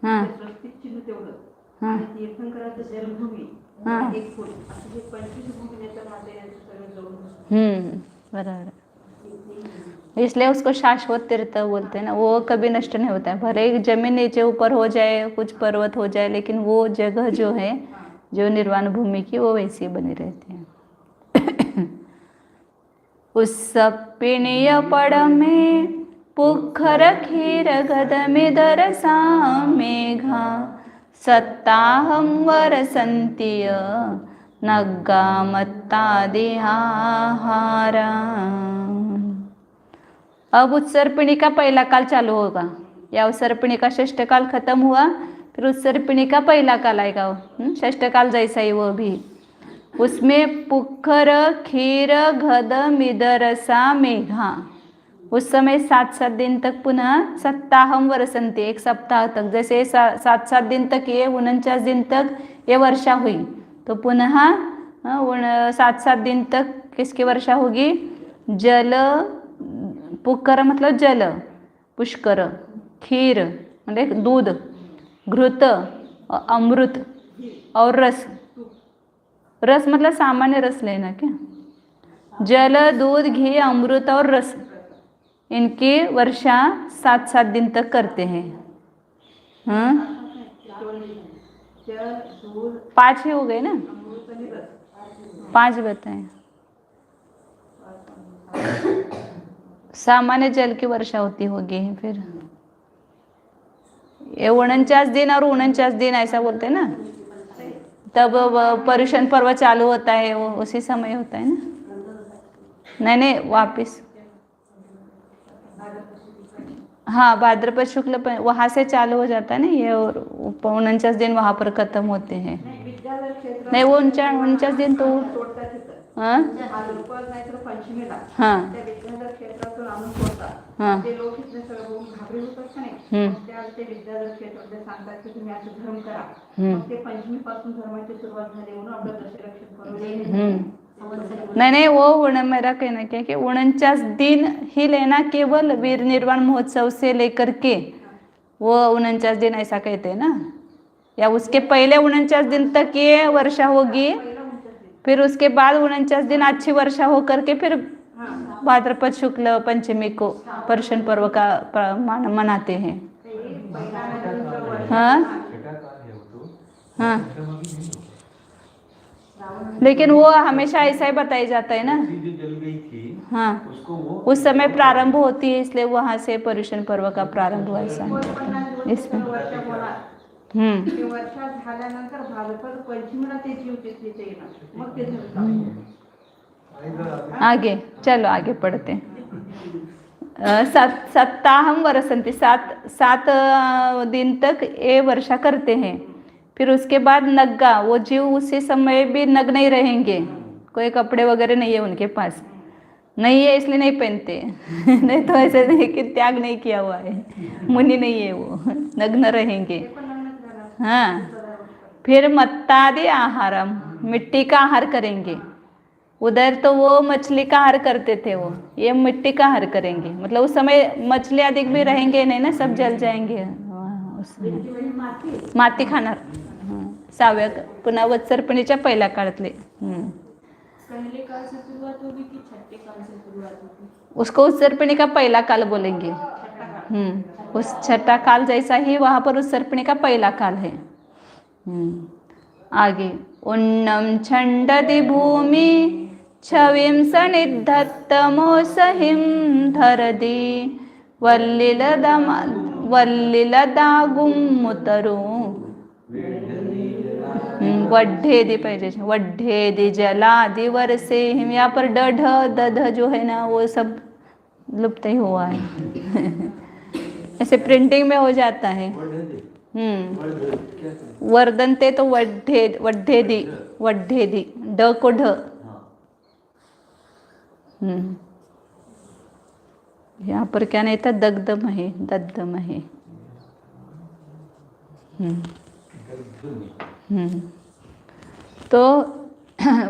हाँ हाँ हाँ बराबर, इसलिए उसको शाश्वत तीर्थ बोलते हैं ना, वो कभी नष्ट नहीं होता है। भले जमीन नीचे ऊपर हो जाए, कुछ पर्वत हो जाए, लेकिन वो जगह जो है, जो निर्वाण भूमि की, वो वैसी बनी रहती है। उस पिणीय पड़ में पुखर खीर गदमिदर सा मेघा सत्ताहं वरसन्तिय नग्गा मत्तादि आहारा। अब उत्सर्पिणी का पहला काल चालू होगा, या उत्सर्पिणी का षष्ठ काल खत्म हुआ, फिर उत्सर्पिणी का पहला काल आएगा, षष्ठ काल जैसा ही वो भी। उसमें पुखर खीर घद मिदरसा मेघा, उस समय 7-7 दिन तक पुनः सत्ताहम वरसंती, 1 सप्ताह तक, जैसे 7-7 दिन तक ये 49 दिन तक ये वर्षा हुई, तो पुनः 7-7 दिन तक किसकी वर्षा होगी, जल, पुक्कर मतलब जल, पुष्कर, खीर मतलब दूध, घृत, अमृत और रस, रस मतलब सामान्य रस लेना क्या, जल, दूध, घी, अमृत और रस, इनकी वर्षा 7-7 दिन तक करते हैं। 5 ही हो गए ना, 5 बताएं। सामान्य जल की वर्षा होती होगी। फिर ये 49 दिन और 49 दिन ऐसा बोलते हैं ना, तब पर्युषण पर्व चालू होता है, वो उसी समय होता है ना। नहीं वापिस, हाँ भाद्रपद शुक्ल वहाँ से चालू हो जाता है ना ये, और 49 दिन वहाँ पर खत्म होते हैं। नहीं वो 49 दिन तो हां भाद्रपद नाहीतर पंचमीला हां त्या विद्याधर क्षेत्रातून आणून सोडतात. हां ते लोक इथले सगळं बघून घाबरे होतात का नाही. हम्म. मग ते विद्याधर क्षेत्रातले सांगतात की तुम्ही असं धर्म करा. हम्म. मग ते पंचमीपासून धर्माची सुरुवात झाली म्हणून आपलं दशरक्षण हम्म. नहीं नहीं, वो मेरा कहना क्या है कि 49 दिन ही लेना, केवल वीर निर्वाण महोत्सव से लेकर के वो 49 दिन ऐसा कहते हैं ना, या उसके पहले 49 दिन तक ये वर्षा होगी, फिर उसके बाद 49 दिन अच्छी वर्षा हो करके फिर भाद्रपद शुक्ल पंचमी को पर्शन पर्व का मनाते हैं. हाँ छठा काल है वो तो, हाँ, धर्म अभी नहीं होगा. लेकिन वो हमेशा ऐसा ही बताया जाता है ना. जो जल गई थी हाँ, उसको वो उस समय प्रारंभ होती है, इसलिए वहाँ से पर्युषण पर्व का प्रारंभ हुआ ऐसा इसमें. वर्षा होणार. ते वर्षा झाल्यानंतर भाद्रपद पंचमीला ते जीव तिथे येणार. मग ते धरतात. आगे चलो, आगे पढ़ते हैं. सप्ताहम वरसंती, 7 दिन तक ये वर्षा करते हैं. फिर उसके बाद नग्गा, वो जीव उसी समय भी नग नहीं रहेंगे, कोई कपड़े वगैरह नहीं है उनके पास, नहीं है इसलिए नहीं पहनते. नहीं तो ऐसे नहीं कि त्याग नहीं किया हुआ है, मुनि नहीं है वो, नग्न रहेंगे. हाँ, फिर मत्तादि आहारम, मिट्टी का आहार करेंगे. उधर तो वो मछली का आहार करते थे, वो ये मिट्टी का आहार करेंगे. मतलब उस समय मछली अधिक भी रहेंगे नहीं ना, सब जल जाएंगे. माती खाणार. सहाव्या पुन्हा वत्सर्पणीच्या पहिल्या काळातले. पहले काल से शुरुआत होगी कि छठे काल से शुरुआत होगी? उसको उत्सर्पणी का पहला काल बोलेंगे. उस छठा काल जैसा ही वहाँ पर उत्सर्पणी का पहला काल है. आगे उन्नम छंडति भूमि छविं सनिधत्तमोसहिं धरदि वल्लिलदागुं मुतरू. वड्ढेदि पाहिजे, वड्ढेदि जलादि वर्षे हिम. यहाँ पर ड ढ द जो है ना, वो सब लुप्त ही हुआ है. ऐसे प्रिंटिंग में हो जाता है. वर्धनते तो वड्ढेदि ड को ढ. यहाँ पर क्या नहीं था, दग्धम है, दग्धम है. तो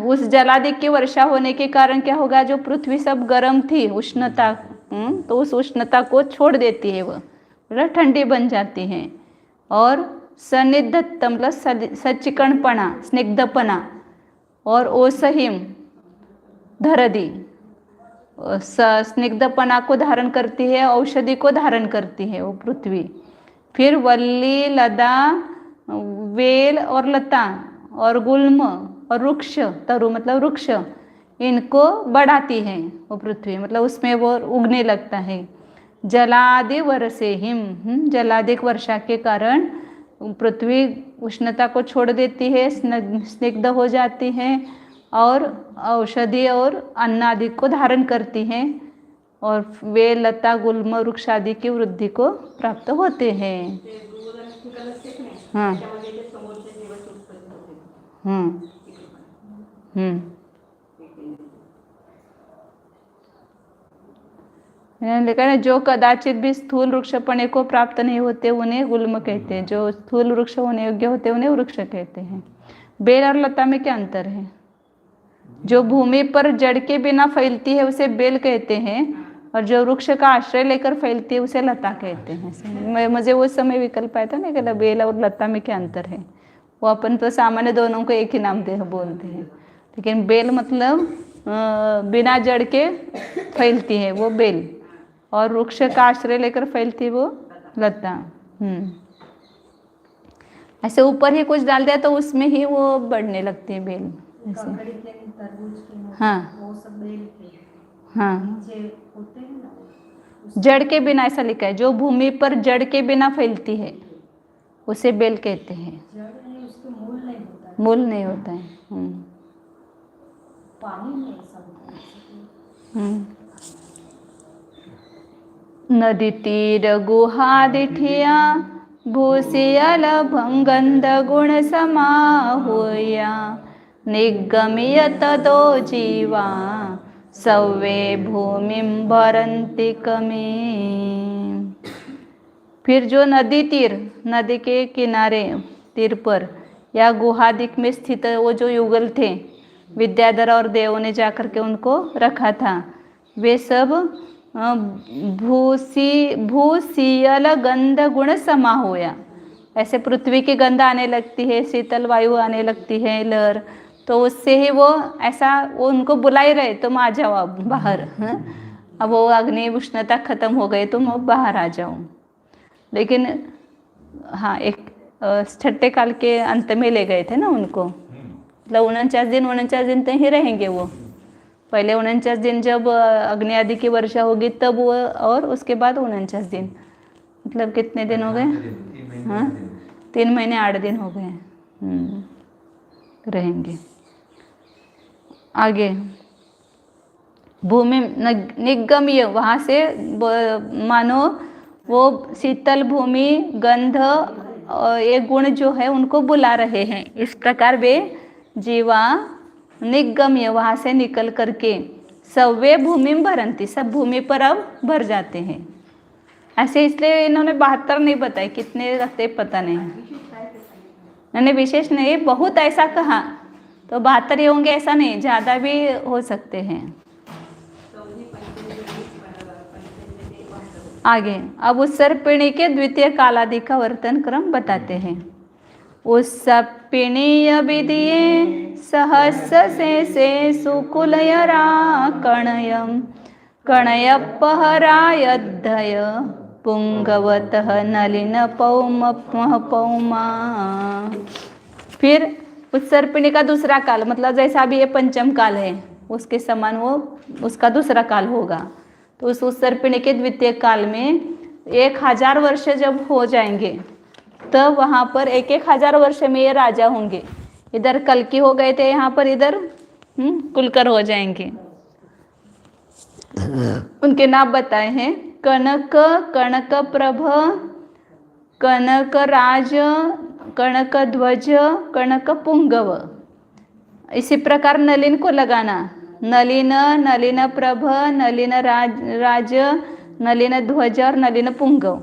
उस जलादि की वर्षा होने के कारण क्या होगा, जो पृथ्वी सब गर्म थी, उष्णता, तो उस उष्णता को छोड़ देती है, वो मतलब ठंडी बन जाती है. और सनिधत्त मतलब सचिकणपना, स्निग्धपना, और ओसहिम धरदी, स्निग्धपना को धारण करती है, औषधि को धारण करती है वो पृथ्वी. फिर वल्ली, लता, वेल और लता और गुल्म और वृक्ष, तरु मतलब वृक्ष, इनको बढ़ाती है वो पृथ्वी, मतलब उसमें वो उगने लगता है. जलादि वर्षे हिम, जलादिक वर्षा के कारण पृथ्वी उष्णता को छोड़ देती है, स्निग्ध हो जाती है, और औषधि और अन्न आदि को धारण करती हैं, और वे लता गुल्म वृक्ष आदि की वृद्धि को प्राप्त होते हैं. हाँ. लिखा है, जो कदाचित भी स्थूल वृक्षपणे को प्राप्त नहीं होते उन्हें गुल्म कहते हैं, जो स्थूल वृक्ष होने योग्य होते उन्हें वृक्ष कहते हैं. बेल और लता में क्या अंतर है? जो भूमि पर जड़ के बिना फैलती है उसे बेल कहते हैं, और जो वृक्ष का आश्रय लेकर फैलती है उसे लता कहते हैं. मुझे वो समय विकल्प आया था ना कि बेल और लता में क्या अंतर है. वो अपन तो सामान्य दोनों को एक ही नाम बोलते हैं, लेकिन बेल मतलब बिना जड़ के फैलती है वो बेल, और वृक्ष का आश्रय लेकर फैलती है वो लता. ऐसे ऊपर ही कुछ डाल दिया तो उसमें ही वो बढ़ने लगती है बेल ऐसे. हाँ हाँ, जड़ के बिना ऐसा लिखा है, जो भूमि पर जड़ के बिना फैलती है उसे बेल कहते हैं. मूल नहीं होता है. नदी तीर गुहा दिठिया भूसियल भंगंध गुण समा होया. निगम्य तदो जीवा सव्वे भूमिं भरन्ति कमी। फिर जो नदी तीर, नदी के किनारे तीर पर या गुहादिक में स्थित वो जो युगल थे, विद्याधर और देवों ने जाकर के उनको रखा था, वे सब भूसीयल गंध गुण समा होया। ऐसे पृथ्वी की गंध आने लगती है, शीतल वायु आने लगती है, लहर, तो उससे ही वो ऐसा वो उनको बुला ही रहे, तुम आ जाओ अब बाहर। अब वो अग्नि उष्णता खत्म हो गई, तुम अब बाहर आ जाओ। लेकिन हाँ, एक छठे काल के अंत में ले गए थे ना उनको, मतलब 49 दिन तक ही रहेंगे वो। पहले 49 दिन जब अग्नि आदि की वर्षा होगी तब वो, और उसके बाद 49 दिन, मतलब कितने दिन हो गए? हाँ, 3 महीने 8 दिन हो गए रहेंगे। आगे भूमि निगम्य, वहाँ से मानो वो शीतल भूमि, गंध, ये गुण जो है उनको बुला रहे हैं। इस प्रकार वे जीवा निगम्य, वहाँ से निकल करके सव्वे भूमि भरंती, सब भूमि पर अब भर जाते हैं। ऐसे इसलिए इन्होंने 72 नहीं बताए, कितने रखते पता नहीं, मैंने विशेष नहीं, बहुत ऐसा कहा तो 72 ही होंगे ऐसा नहीं, ज़्यादा भी हो सकते हैं। आगे अब उत्सर्पिणी के द्वितीय कालादि का वर्तन क्रम बताते हैं। उत्सर्पिणीय विधिये सहस्र से सुकुलयरा कणयम कणयपहरायद्धय पुंगवतः नलिन पौम पौमा। फिर उत्सर्पिणी का दूसरा काल, मतलब जैसा अभी ये पंचम काल है उसके समान वो उसका दूसरा काल होगा। तो उस उत्सर्पिणी के द्वितीय काल में 1000 वर्ष जब हो जाएंगे तब वहाँ पर 1000 वर्ष में ये राजा होंगे। इधर कल्की हो गए थे, यहाँ पर इधर कुलकर हो जाएंगे। उनके नाम बताए हैं, कनक, कनक प्रभ, कनक राज, कनक ध्वज, कनक पुंगव। इसी प्रकार नलिन को लगाना, नलिन, नलिन प्रभ, नलिन राज, नलिन ध्वज और नलिन पुंगव।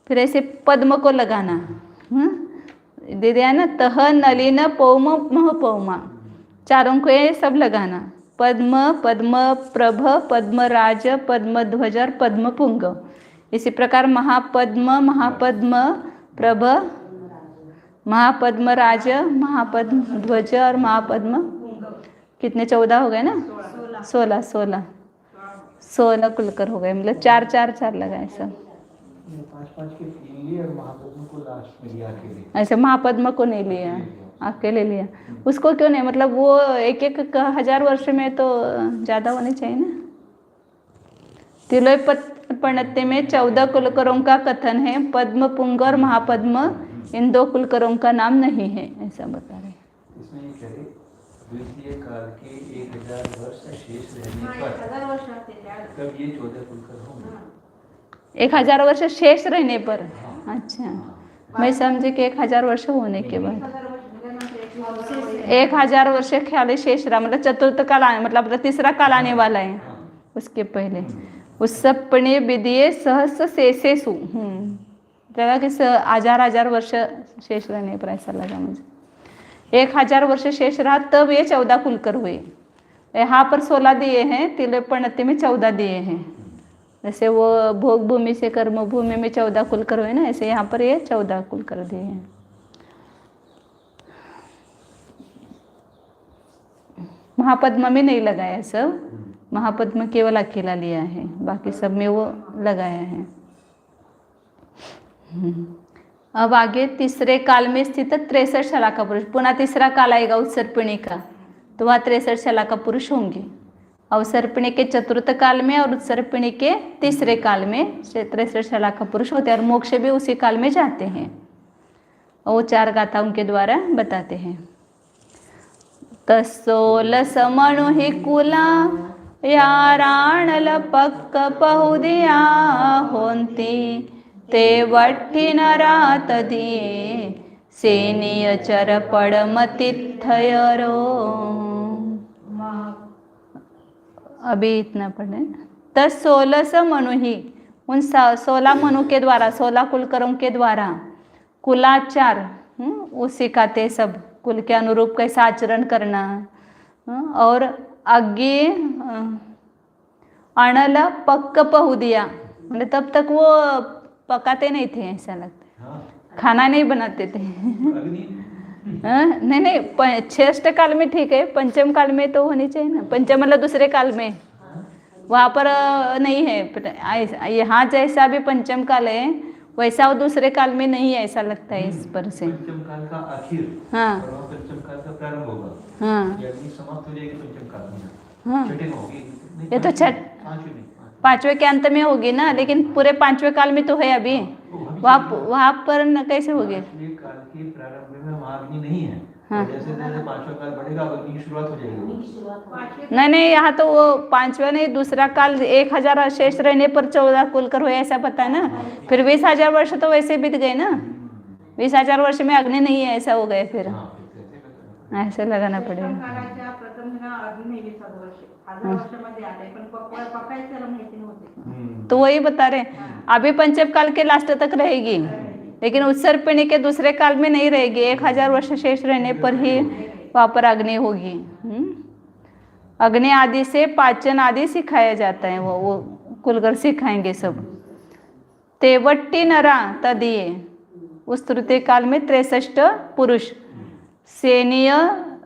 फिर ऐसे पद्म को लगाना, दे दिया ना, तह नलिन पौम मह पौमा, चारों को ये सब लगाना। पद्म, पद्म प्रभ, पद्म राज, पद्म ध्वज और पद्म पुंगव। इसी प्रकार महापद्म, महापद्म प्रभ, महापद्म राज, महापद्म ध्वज और महापद्म, कितने 14 हो गए ना, 16 कुलकर हो गए, मतलब 4 लगाए सब। 5 के 3 लिए और महापद्म को लास्ट में लिया अकेले। ऐसे महापद्म को नहीं लिया, अकेले लिया। उसको क्यों नहीं, मतलब वो 1000 वर्ष में तो ज़्यादा होने चाहिए ना। तिलोय पणत्य में 14 कुलकरों का कथन है, पद्म, पुंग और महापद्म इन 2 कुलकरों का नाम नहीं है, ऐसा बता रहे। इसमें ये कह रहे द्वितीय काल के 1000 वर्ष शेष रहने पर तब ये 14 कुलकर होंगे। 1000 वर्ष शेष रहने पर, अच्छा, मैं समझी कि 1000 वर्ष होने के बाद 1000 वर्ष ख्याल शेष रहा, मतलब चतुर्थ काल आने, मतलब तीसरा काल आने वाला है उसके पहले। उत्सर्पिणी विधिये सहस्र शेषेषु, लगा कि 1000 वर्ष शेष रहने पर, ऐसा लगा मुझे। 1000 वर्ष शेष रहा तब ये 14 कुलकर हुए। यहाँ पर 16 दिए हैं, तिलोय पणत्य में 14 दिए हैं। जैसे वो भोग भूमि से कर्म भूमि में 14 कुलकर हुए ना, ऐसे यहाँ पर ये 14 कुलकर दिए हैं। महापद्म में नहीं लगाया सब, महापद्म केवल अकेला लिया है, बाकी सब में वो लगाया है। अब आगे तीसरे काल में स्थित 63 शलाका पुरुष, पुनः तीसरा काल आएगा उत्सर्पिणी का, तो वह 63 शलाका पुरुष होंगे। अवसर्पिणी के चतुर्थ काल में और उत्सर्पिणी के तीसरे काल में 63 शलाका पुरुष होते हैं, और मोक्ष भी उसी काल में जाते हैं। और वो 4 गाथा उनके द्वारा बताते हैं। तसोल समणु ही कुला याराणल पक्क पहुदिया होंती ते वट्ठी नरात दिए सेनीय चर पड़मतिथयरो। अभी इतना पढ़े। तस 16 मनु ही, उन 16 मनु के द्वारा, 16 कुलकर्म के द्वारा कुलाचार वो सिखाते सब, कुल के अनुरूप कैसा आचरण करना, और आगे अनल पक्क पहू दिया, मतलब तब तक वो पकाते नहीं थे, ऐसा लगता है, खाना नहीं बनाते थे। नहीं नहीं, 6ष्ठ काल में ठीक है, पंचम काल में तो होनी चाहिए ना, पंचम मतलब दूसरे काल में, वहाँ पर नहीं है। यहाँ जैसा भी पंचम काल है वैसा वो दूसरे काल में नहीं है, ऐसा लगता है इस पर से। पंचम काल का आखिर, हाँ पंचम काल का प्रारंभ होगा, हाँ यानी समाप्त हो जाएगी पंचम काल में। हाँ, छठे में होगी, ये तो पांचवें में, 5वें के अंत में होगी ना, लेकिन पूरे 5वें काल में तो है अभी, वहाँ पर न कैसे होगी? पांचवें काल के प्रारंभ में वहाँ अग्नि नहीं है। हाँ। जैसे जैसे 5वां काल बढ़ेगा अग्नि की शुरुआत हो जाएगी। नहीं नहीं, यहाँ तो वो 5वां नहीं, दूसरा काल 1000 शेष रहने पर 14 कुलकर हुए, ऐसा पता है ना। फिर 20,000 वर्ष तो वैसे बीत गए ना, 20,000 वर्ष में अग्नि नहीं है, ऐसा हो गए फिर, ऐसे लगाना पड़ेगा। तो वही बता रहे, अभी पंचम काल के लास्ट तक रहेगी, लेकिन उत्सर्पिणी के दूसरे काल में नहीं रहेगी, 1000 वर्ष शेष रहने पर ही वहाँ पर अग्नि होगी। अग्नि आदि से पाचन आदि सिखाया जाता है, वो कुलकर सिखाएंगे सब। तेवट्टी नरा तदीय, उस तृतीय काल में 63 पुरुष, सेनीय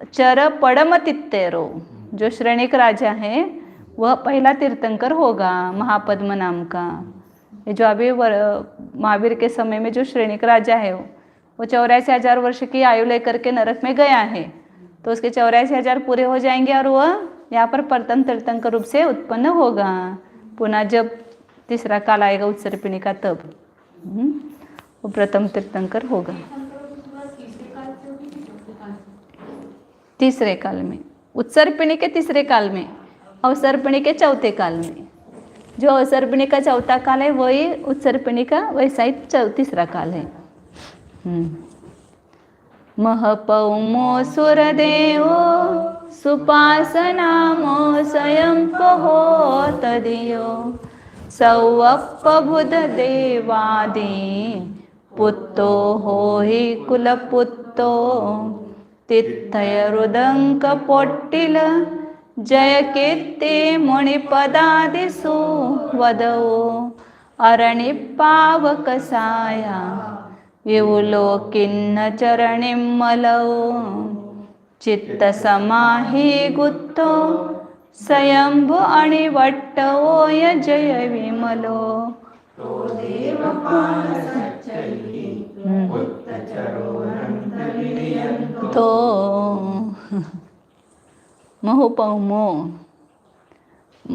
चर पड़मतित्तेरो, जो श्रेणिक राजा है वह पहला तीर्थंकर होगा, महापद्म नाम का। ये जो अभी महावीर के समय में जो श्रेणिक राजा है वो 84,000 वर्ष की आयु लेकर के नरक में गया है, तो उसके 84,000 पूरे हो जाएंगे और वह यहाँ पर प्रथम तीर्थंकर रूप से उत्पन्न होगा। पुनः जब तीसरा काल आएगा उत्सर्पिणी का, तब वो प्रथम तीर्थंकर होगा। तीसरे काल में, उत्सर्पिणी के तीसरे काल में, अवसर्पिणी के चौथे काल में। जो अवसर्पिणी का चौथा काल है वही उत्सर्पिणी का वैसा ही तीसरा काल है। महपौमो सुरदेवो सुपासनामो स्वयंपहो तदियो सौवप्पबुध देवादि पुत्तो हो हि कुलपुत्तो तित्थय पोट्टिल जय कीर्ति मुनिपदादिषु वदवो अरणिपावकसाया विवलोकिन्न चरणिमलौ चित्तसमाहि गुत्तो स्वयंभु अणिवट्टवो य जय विमलो। तो महोपमो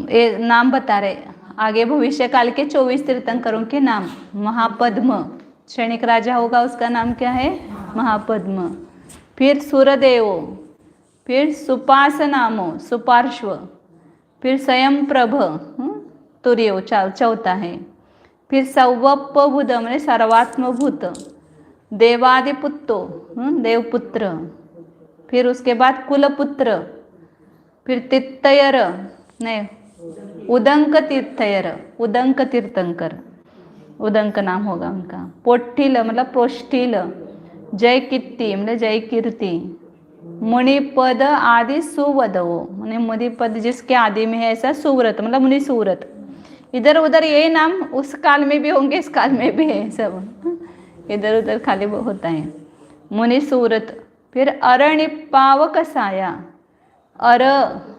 ये नाम बता रहे, आगे भविष्य काल के 24 तीर्थंकरों के नाम। महापद्म श्रेणिक राजा होगा, उसका नाम क्या है? महापद्म। फिर सूरदेवो, फिर सुपासनामो सुपार्श्व, फिर स्वयंप्रभ तुर्यो चौथा है, फिर सौवप्पबुध मैंने सर्वात्मभूत, देवादिपुत्तो देवपुत्र, फिर उसके बाद कुलपुत्र, फिर तित्तयर नहीं उदंक तीर्थयर, उदंक तीर्थंकर, उदंक नाम होगा उनका। पोट्टिल मतलब प्रोष्ठिल, जय कीर्ति मतलब जय कीर्ति, मुनिपद आदि सुवदवो मैंने मुनिपद जिसके आदि में है ऐसा सुव्रत मतलब मुनि सुव्रत। इधर उधर यही नाम उस काल में भी होंगे, इस काल में भी है, सब इधर उधर खाली होता है। मुनि सुव्रत। फिर अरणिपावकसाया, अर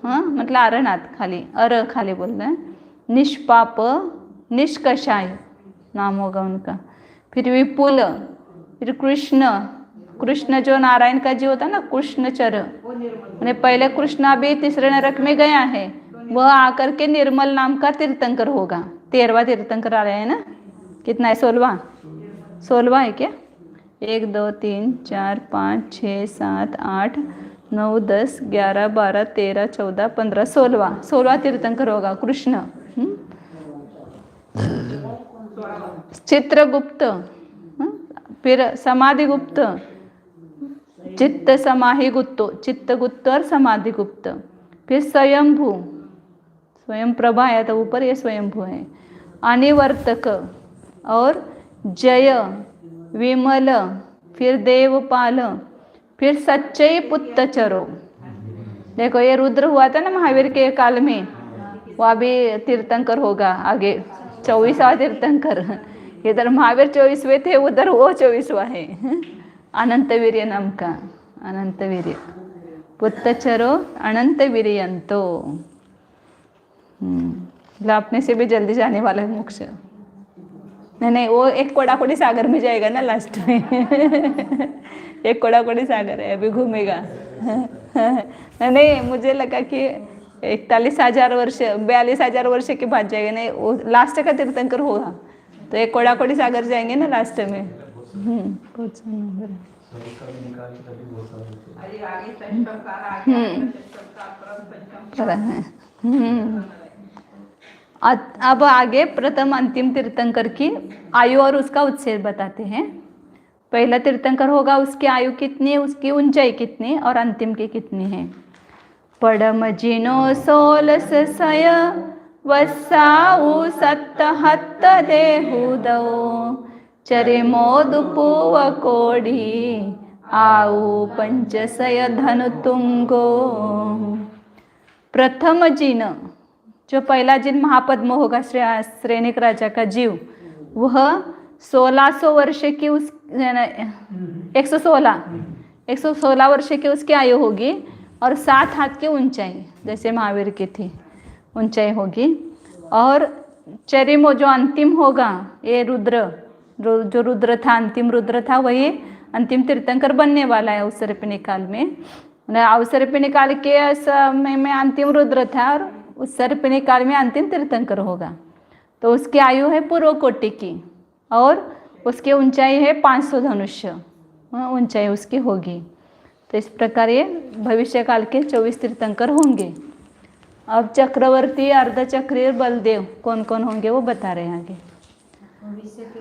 मतलब अरनाथ खाली, अर खाली बोल रहे हैं। निष्पाप निष्कषाय नाम होगा उनका। फिर विपुल, फिर कृष्ण, कृष्ण जो नारायण का जी होता है ना, कृष्णचर मैंने पहले कृष्ण अभी तीसरे नरक में गया है, वह आकर के निर्मल नाम का तीर्थंकर होगा। 13वां तीर्थंकर आ रहा है ना, कितना है? 16वां है क्या? 1 2 3 4 5 6 7 8 9 10 11 12 13 14 15 16वां तीर्थंकर होगा कृष्ण। चित्रगुप्त, फिर समाधिगुप्त, चित्त समाहि गुप्तो, चित्त गुप्त और समाधि गुप्त। फिर स्वयंभू, स्वयं प्रभा है तो ऊपर ये स्वयंभू है। अनिवर्तक और जय, विमल, फिर देवपाल, फिर सच्चई पुत्तचरो। देखो ये रुद्र हुआ था ना महावीर के काल में, वो अभी तीर्थंकर होगा आगे, 24वां तीर्थंकर। इधर महावीर 24वें थे, उधर वो 24वां है। अनंतवीर्य नाम का, अनंतवीर्य पुत्तचरो अनंत वीर्यंतो। लापने से भी जल्दी जाने वाला है मोक्ष। नहीं, वो एक कोडाकोडी सागर में जाएगा ना लास्ट में। एक कोडाकोडी सागर है, अभी घूमेगा। नहीं, मुझे लगा कि 41,000 वर्ष 42,000 वर्ष के बाद जाएगा। नहीं, वो लास्ट का तीर्थंकर होगा तो एक कोडाकोडी सागर जाएंगे ना लास्ट में। बहुत सा नंबर है। अब आगे प्रथम अंतिम तीर्थंकर की आयु और उसका उच्छेद बताते हैं। पहला तीर्थंकर होगा, उसकी आयु कितनी, उसकी ऊंचाई कितनी और अंतिम की कितनी है। पड़म जिनो 16 वस्साऊ 7 देहुदो, चरिमोदुपुव कोडी आऊ 5 धनुतुंगो। प्रथम जिन, जो पहला जिन महापद्म होगा श्रेणिक राजा का जीव, वह 1600 वर्ष की उस 116 वर्ष की उसकी आयु होगी और 7 हाथ की ऊंचाई, जैसे महावीर की थी ऊंचाई होगी। और चरिमो जो अंतिम होगा, ये रुद्र, जो रुद्र था, अंतिम रुद्र था, वही अंतिम तीर्थंकर बनने वाला है अवसर्पिणी काल में। अवसर्पिणी काल के समय में अंतिम रुद्र था और उस सर्पिणी काल में अंतिम तीर्थंकर होगा। तो उसकी आयु है पूर्व कोटि की और उसकी ऊंचाई है 500 धनुष्य ऊंचाई उसकी होगी। तो इस प्रकार ये भविष्य काल के 24 तीर्थंकर होंगे। अब चक्रवर्ती, अर्धचक्री, बलदेव कौन कौन होंगे वो बता रहे हैं आगे। भविष्य के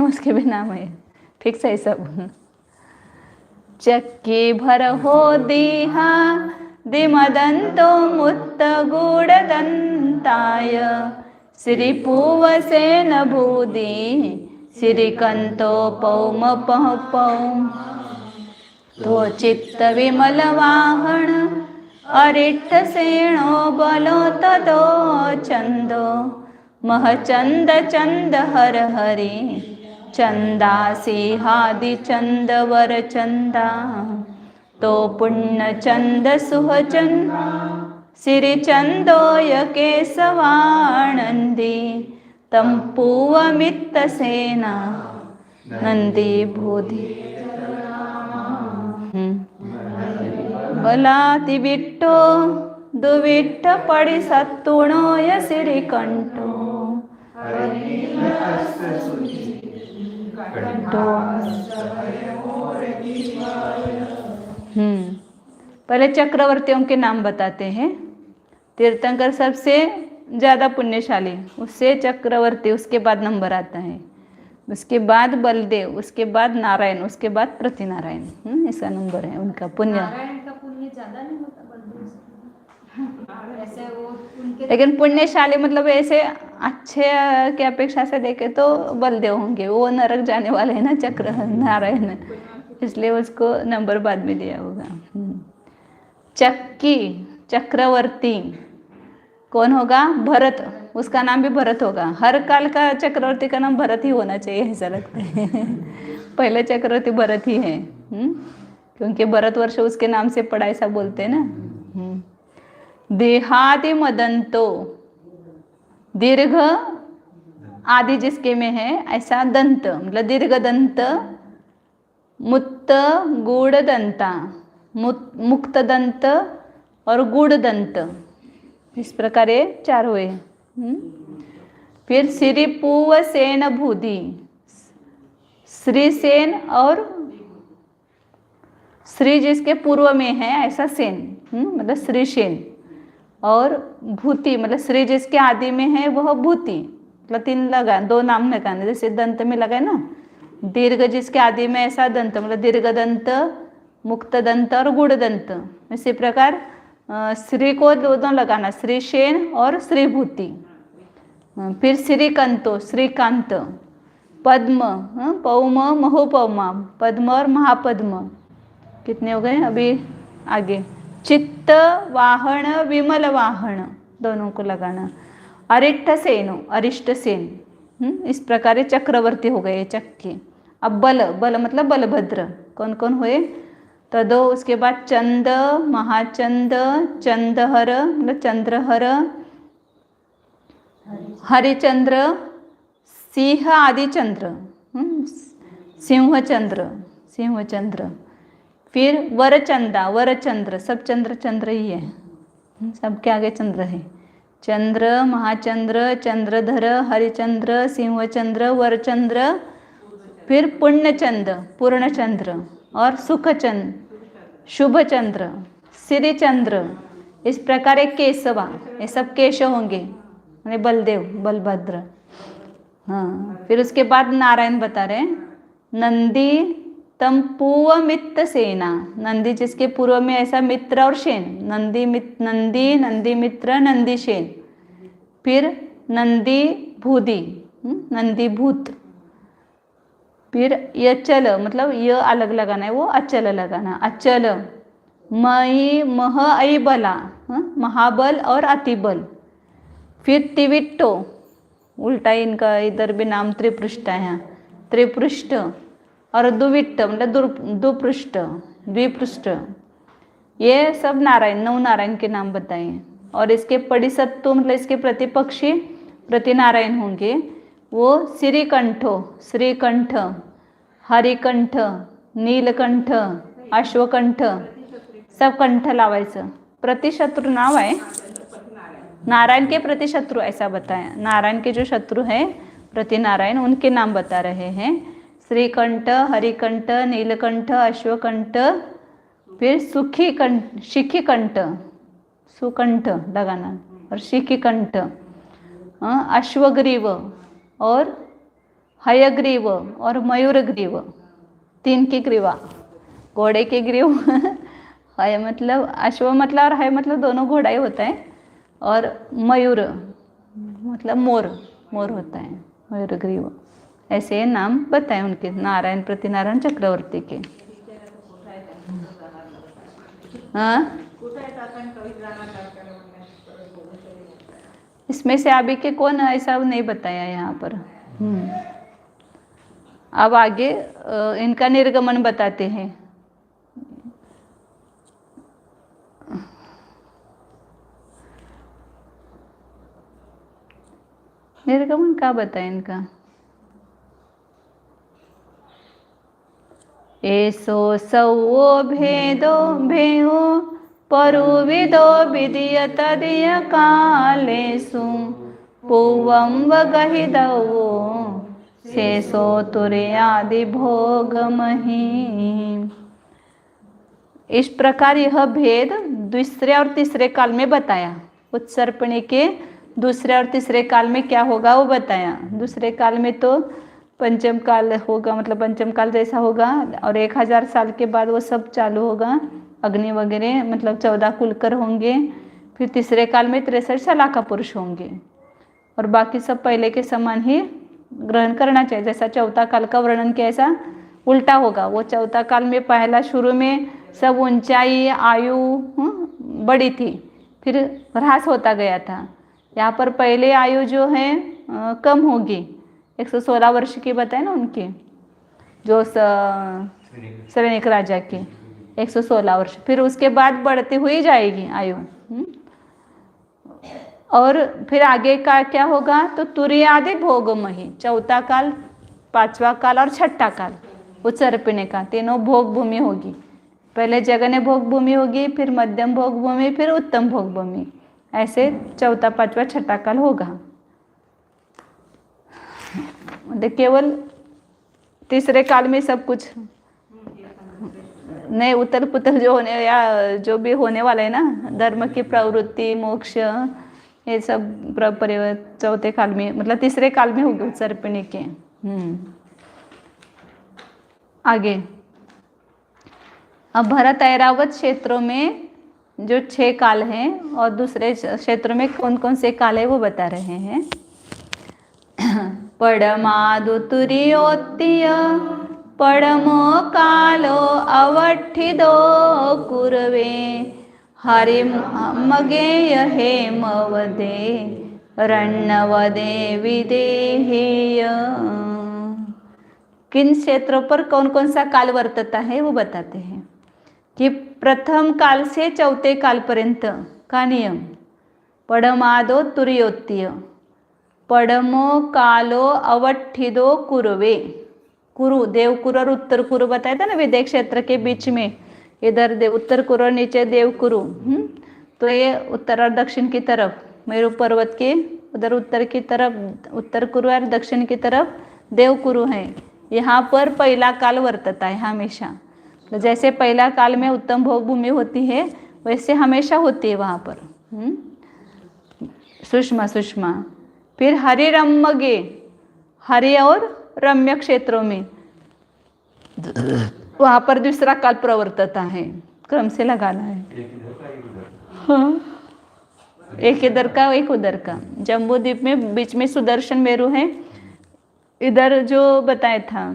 उसके भी नाम है, फिक्स है सब। चक्की भर हो दीहा दिमदंतो मुत्त गूढ़दंताय, श्रीपूवसेन भूदि श्रीकंतो पौम पह पौम। तो चित्त विमल वाहन अरिष्ठ सेणो बलो तदो चंदो, महचंद चंद हर हरि चंदासिहादि चंद वर चंदा। तो पुण्य चंद सुहचंद श्री चंदोय केशवानंदी, तंपूवमित्त सेना नंदी बोधि। बलाति विट्टो दुविट्ठ पड़ी सत्तुणोय श्रीकंठो। पहले चक्रवर्तियों के नाम बताते हैं। तीर्थंकर सबसे ज़्यादा पुण्यशाली, उससे चक्रवर्ती, उसके बाद नंबर आता है, उसके बाद बलदेव, उसके बाद नारायण, उसके बाद प्रतिनारायण। इसका नंबर है उनका पुण्य। नारायण का पुण्य ज़्यादा नहीं होता बलदेव से? ऐसे वो उनके, लेकिन पुण्यशाली मतलब ऐसे अच्छे के अपेक्षा से देखे तो बलदेव होंगे, वो नरक जाने वाले हैं ना चक्र नारायण, इसलिए उसको नंबर बाद में दिया होगा। चक्की, चक्रवर्ती कौन होगा? भरत, उसका नाम भी भरत होगा। हर काल का चक्रवर्ती का नाम भरत ही होना चाहिए, ऐसा लगता है। पहले चक्रवर्ती भरत ही है, क्योंकि भरत वर्ष उसके नाम से पड़ा, ऐसा बोलते हैं ना। देहादि मदंतो, दीर्घ आदि जिसके में है ऐसा दंत, मतलब दीर्घ दंत, मुक्त गूढ़ दंता, मुक्त दंत और गूढ़ दंत, इस प्रकार ये 4 हुए। फिर श्रीपूव सेन भूधि, श्रीसेन और श्री जिसके पूर्व में है ऐसा सेन, मतलब श्रीसेन, और भूति मतलब श्री जिसके आदि में है वह भूति, मतलब 3 लगा, 2 नाम लगाने, जैसे दंत में लगा ना, दीर्घ जिसके आदि में ऐसा दंत, मतलब दीर्घ दंत मुक्त दंत और गुड़ दंत। इसी प्रकार श्री को दोनों लगाना, श्री शेन और श्रीभूति। फिर श्रीकंतो, श्रीकांत। पद्म, पौम महोपमा, पद्म और महापद्म। कितने हो गए? अभी आगे चित्त वाहन, विमल वाहन, दोनों को लगाना। अरिष्ट सेनो, अरिष्ट सेन। इस प्रकार चक्रवर्ती हो गए चक्के। अब बल, बल मतलब बलभद्र। कौन कौन हुए? तो दो। उसके बाद चंद, महाचंद, चंदहर मतलब चंद्रहर, हरिचंद्र, सिंह आदि चंद्र, सिंहचंद्र, सिंहचंद्र। फिर वरचंदा, वरचंद्र, सब चंद्र चंद्र ही है, सबके आगे चंद्र है। चंद्र, महाचंद्र, चंद्रधर, हरिचंद्र, सिंहचंद्र, वरचंद्र। फिर पुण्यचंद, पूर्णचंद्र और सुखचंद, शुभचंद्र, श्रीचंद्र। इस प्रकार एक केशवा, ये सब केशव होंगे, यानी बलदेव, बलभद्र। हाँ, फिर उसके बाद नारायण बता रहे हैं। नंदी तम पूव मित्र सेना, नंदी जिसके पूर्व में ऐसा मित्र और शेन, नंदी नंदी, नंदी मित्र, नंदी शेन। फिर नंदी भूदी, नंदी भूत। फिर यचल मतलब य अलग लगाना है, वो अचल लगाना, अचल। मई मह ऐ बला, महाबल और अतिबल। फिर त्रिविट्टो, उल्टा इनका इधर भी नाम त्रिपृष्ठ है यहाँ, त्रिपृष्ठ। और दुविट्ट मतलब दुपृष्ठ, द्विपृष्ठ। ये सब नारायण, नौ नारायण के नाम बताए। और इसके पड़िसत्तु मतलब इसके प्रतिपक्षी प्रतिनारायण होंगे, वो श्रीकंठो, श्रीकंठ, हरिकंठ, नीलकंठ, अश्वकंठ, सब कंठ लावायचं। प्रतिशत्रु नाव आहे, नारायण के प्रतिशत्रु ऐसा बताया। नारायण के जो शत्रु हैं प्रतिनारायण, उनके नाम बता रहे हैं। श्रीकंठ, हरिकंठ, नीलकंठ, अश्वकंठ। फिर सुखी कंठ, शिखीकंठ, सुकंठ लगाना, और शिखीकंठ, अश्वग्रीव और हयग्रीव और मयूरग्रीव, 3 की ग्रीवा, घोड़े के ग्रीव। हय मतलब अश्व मतलब और हय मतलब दोनों घोड़ा ही होता है, और मयूर मतलब मोर, मोर होता है, मयूरग्रीव। ऐसे नाम बताए उनके, नारायण प्रतिनारायण चक्रवर्ती के। हाँ, इसमें से अभी के कौन ऐसा नहीं बताया यहाँ पर। अब आगे इनका निर्गमन बताते हैं। निर्गमन क्या बताए इनका? एसो सौ भेदो भेहो परुविदो विदियत दिय कालेसु पूवं वगहिदवो शेषो तुर्यादि भोगमहि। इस प्रकार यह भेद दूसरे और तीसरे काल में बताया। उत्सर्पणी के दूसरे और तीसरे काल में क्या होगा वो बताया। दूसरे काल में तो पंचम काल होगा, मतलब पंचम काल जैसा होगा, और 1000 साल के बाद वो सब चालू होगा, अग्नि वगैरह, मतलब 14 कुलकर होंगे। फिर तीसरे काल में 63 शलाका पुरुष होंगे, और बाकी सब पहले के समान ही ग्रहण करना चाहिए। जैसा चौथा काल का वर्णन किया ऐसा उल्टा होगा। वो चौथा काल में पहला शुरू में सब ऊंचाई आयु बड़ी थी, फिर ह्रास होता गया था। यहाँ पर पहले आयु जो है कम होगी, 116 वर्ष की बताए ना उनकी, जो सैनिक राजा की 116 वर्ष, फिर उसके बाद बढ़ती हुई जाएगी आयु। और फिर आगे का क्या होगा, तो तुर्यादि भोगमहि, चौथा काल, 5वां काल और 6ठा काल उत्सर्पणे का, तीनों भोग भूमि होगी। पहले जगन्य भोग भूमि होगी, फिर मध्यम भोग भूमि, फिर उत्तम भोग भूमि, ऐसे चौथा, 5वां, 6ठा काल होगा। केवल तीसरे काल में सब कुछ नहीं, उतल पुतल जो होने या जो भी होने वाला है ना, धर्म की प्रवृत्ति, मोक्ष, ये सब चौथे काल में, मतलब तीसरे काल में होगी उत्सर्पणी के। आगे अब भरत ऐरावत क्षेत्रों में जो 6 काल हैं और दूसरे क्षेत्रों में कौन कौन से काल है वो बता रहे हैं। पड़मादु तुरियोत्तिय पड़मो कालो अवठिदो कुरवे हरि मगेय हेमवदे रण्णवदे विदेहेय। किन क्षेत्रों पर कौन कौन सा काल वर्तता है वो बताते हैं कि प्रथम काल से चौथे काल पर्यंत का नियम पड़मादो तुरियोत्तिय पड़मो कालो अवठिदो कुरवे। कुरु देव कुरु और उत्तर कुरु बताया था ना विदेह क्षेत्र के बीच में, इधर उत्तर कुरु और नीचे देव कुरु। तो ये उत्तर और दक्षिण की तरफ मेरु पर्वत के उधर उत्तर की तरफ उत्तर कुरु और दक्षिण की तरफ देव कुरु हैं। यहाँ पर पहला काल वर्तता है हमेशा। तो जैसे पहला काल में उत्तम भोग भूमि होती है वैसे हमेशा होती है वहाँ पर सुषमा। फिर हरि रम्मगे, हरि और रम्य क्षेत्रों में वहाँ पर दूसरा काल प्रवर्तता है। क्रम से लगाना है। हाँ, एक इधर का एक उधर का। जम्बू द्वीप में बीच में सुदर्शन मेरु है, इधर जो बताया था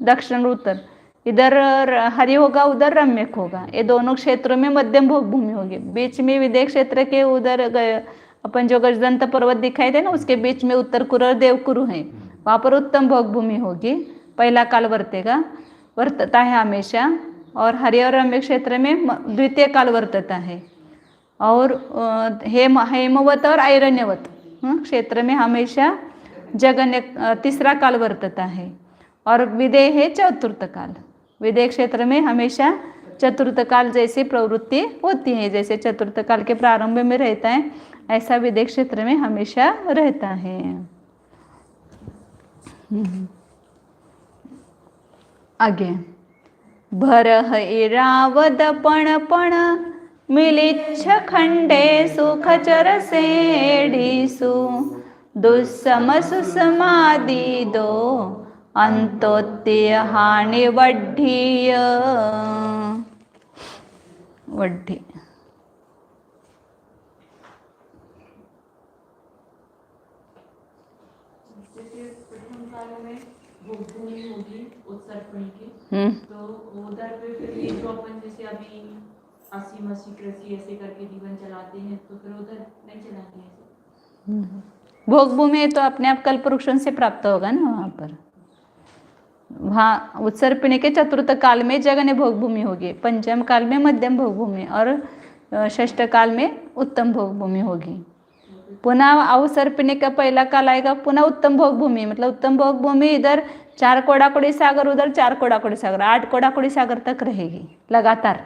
दक्षिण उत्तर, इधर हरि होगा उधर रम्यक होगा। ये दोनों क्षेत्रों में मध्यम भोग भूमि होगी। बीच में विदेह क्षेत्र के उधर अपन जो गजदंत पर्वत दिखाई दे ना उसके बीच में उत्तर कुरु और देव कुरु है, वहाँ पर उत्तम भोग भूमि होगी। पहला काल वर्तता है हमेशा। और हरि और रम्य क्षेत्र में द्वितीय काल वर्तता है। और हेमवत और ऐरण्यवत क्षेत्र में हमेशा जगन्य तीसरा काल वर्तता है। और विदेह है चतुर्थ काल। विदेह क्षेत्र में हमेशा चतुर्थ काल जैसी प्रवृत्ति होती है। जैसे चतुर्थ काल के प्रारंभ में रहता है ऐसा विदेह क्षेत्र में हमेशा रहता है। आगे भरह इरावद पण मिलिच्छ खंडे सुखचर सेढ़ीसु दुस्सम सुसमादि दो अंतोत्य हानि वड्ढीय। वड्ढी प्रथम काल में भूमि होगी उत्सर्पणी की, तो उधर पे फिर ये जो अपन जैसे अभी 80 कृषि ऐसे करके जीवन चलाते हैं तो फिर उधर नहीं चलाते हैं। भोग भूमि तो अपने आप कल्प वृक्षों से प्राप्त होगा ना वहाँ पर। वहाँ उत्सर्पिणी के चतुर्थ काल में जगन्य भोग भूमि होगी, पंचम काल में मध्यम भोग भूमि और षष्ठ काल में उत्तम भोग भूमि होगी। पुनः अवसर्पिणी का पहला काल आएगा पुनः उत्तम भोग भूमि। मतलब उत्तम भोग भूमि इधर 4 कोडाकुड़ी सागर उधर 4 कोडाकुड़ी सागर 8 कोडाकुड़ी सागर तक रहेगी लगातार।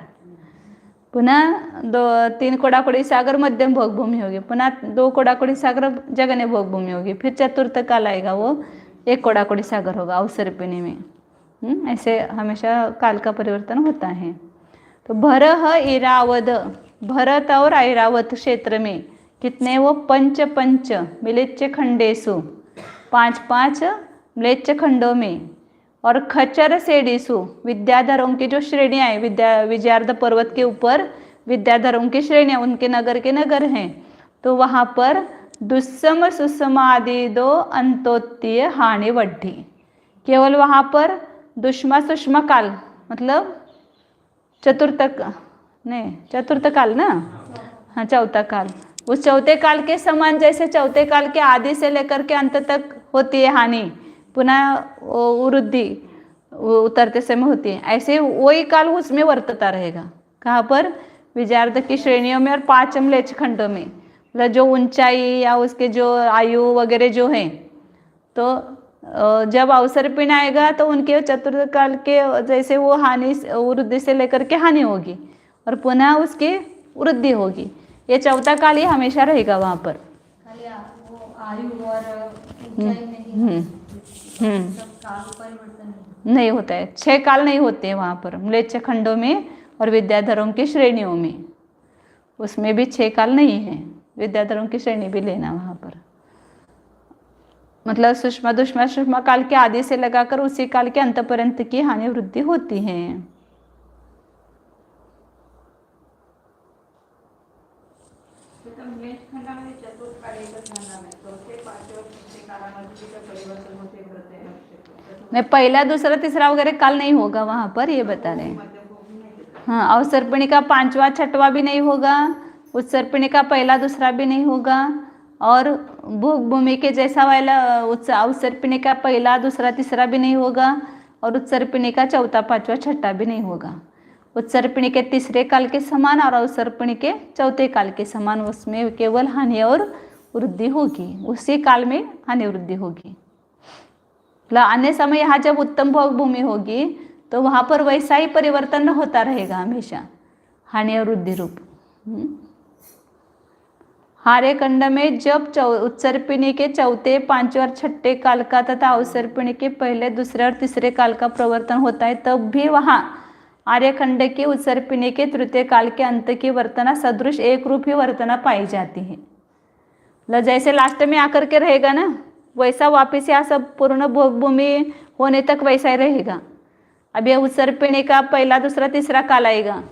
पुनः 3 कोडाकुड़ी सागर मध्यम भोग भूमि होगी, पुनः 2 कोडाकुड़ी सागर जगन्य भोग भूमि होगी। फिर चतुर्थ काल आएगा वो 1 कोडाकुड़ी सागर होगा अवसर्पिणी में। ऐसे हमेशा काल का परिवर्तन होता है। तो भरह इरावद, भरत और ऐरावत क्षेत्र में कितने वो पंच मिलिच्च खंडेसु 5 म्लेच्छ खंडों में और खच्चर सेडीसु विद्याधरों की जो श्रेणियाँ हैं, विजयार्ध पर्वत के ऊपर विद्याधरों की श्रेणियाँ उनके नगर के नगर हैं। तो वहाँ पर दुस्सम सुसम आदि 2 अंतोत्तीय हानि वड्ढी। केवल वहाँ पर दुष्मा सुष्मा काल मतलब चतुर्थ काल ना, हाँ चौथा काल, उस चौथे काल के समान जैसे चौथे काल के आदि से लेकर के अंत तक होती है हानि, पुनः वृद्धि उतरते समय होती है, ऐसे वही काल उसमें वर्तता रहेगा। कहाँ पर? विजयार्ध की श्रेणियों में और 5 म्लेच्छ खंडों में। मतलब जो ऊंचाई या उसके जो आयु वगैरह जो हैं, तो जब अवसर्पिण आएगा तो उनके चतुर्थ काल के जैसे वो हानि वृद्धि से लेकर के हानि होगी और पुनः उसकी वृद्धि होगी। ये चौथा काल ही हमेशा रहेगा वहाँ पर। वो आयु और ऊंचाई में सब काल परिवर्तन नहीं होता है। 6 काल नहीं होते हैं वहाँ पर म्लेच्छ खंडों में और विद्याधरों की श्रेणियों में, उसमें भी 6 काल नहीं है। विद्याधरों की श्रेणी भी लेना वहाँ पर। मतलब सूक्ष्म काल के आदि से लगाकर उसी काल के अंत पर्यंत की हानि वृद्धि होती है। मेष खंडामध्ये चतुर्काल एकच झाला नाही, चौथे पाचवे कालामध्ये तिचं परिवर्तन होते व्रत आहे नक्षत्र. नहीं, पहला दूसरा तीसरा वगैरह काल नहीं होगा वहाँ पर, ये बता रहे हैं। हाँ, अवसर्पिणी का पांचवा छठवा भी नहीं होगा, उत्सर्पिणी का पहला दूसरा भी नहीं होगा, और भोग भूमि के जैसा वाला अवसर्पिणी का पहला दूसरा तीसरा भी नहीं होगा, और उत्सर्पिणी का चौथा पांचवा छठा भी नहीं होगा। उत्सर्पिणी के तीसरे काल के समान और अवसर्पिणी के चौथे काल के समान, उसमें केवल हानि और वृद्धि होगी, उसी काल में हानि वृद्धि होगी। अन्य समय यहाँ जब उत्तम भोग भूमि होगी तो वहाँ पर वैसा ही परिवर्तन होता रहेगा हमेशा, हानि और वृद्धि रूप। हार्य खंड में जब उत्सर्पिणी के चौथे पांचवे और छठे काल का तथा अवसर्पिणी के पहले दूसरे और तीसरे काल का प्रवर्तन होता है, तब भी वहाँ आर्यखंड की उत्सर्पिणी के तृतीय काल के अंत की वर्तना सदृश एक रूप ही वर्तना पाई जाती है। जैसे लास्ट में आकर के रहेगा ना, वैसा वापस यहाँ सब पूर्ण भोग भूमि होने तक वैसा ही रहेगा। अब यह उत्सर्पिणी का पहला दूसरा तीसरा काल आएगा,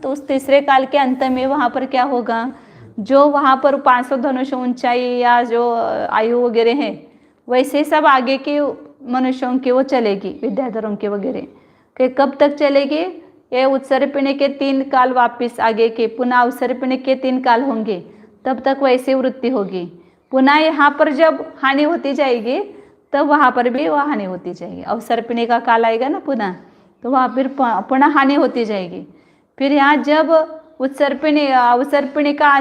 तो उस तीसरे काल के अंत में वहाँ पर क्या होगा, जो वहाँ पर 500 धनुष ऊंचाई या जो आयु वगैरह है, वैसे सब आगे के मनुष्यों की वो चलेगी, विद्याधरों के वगैरह कि कब तक चलेगी। ये उत्सर्पिणी के 3 काल वापस आगे के, पुनः अवसर्पिणी के 3 काल होंगे, तब तक वैसी वृत्ति होगी। पुनः यहाँ पर जब हानि होती जाएगी तब वहाँ पर भी वह हानि होती जाएगी। अवसर्पिणी का काल आएगा ना पुनः, तो वहाँ फिर पुनः हानि होती जाएगी। फिर यहाँ जब अवसर्पिणी का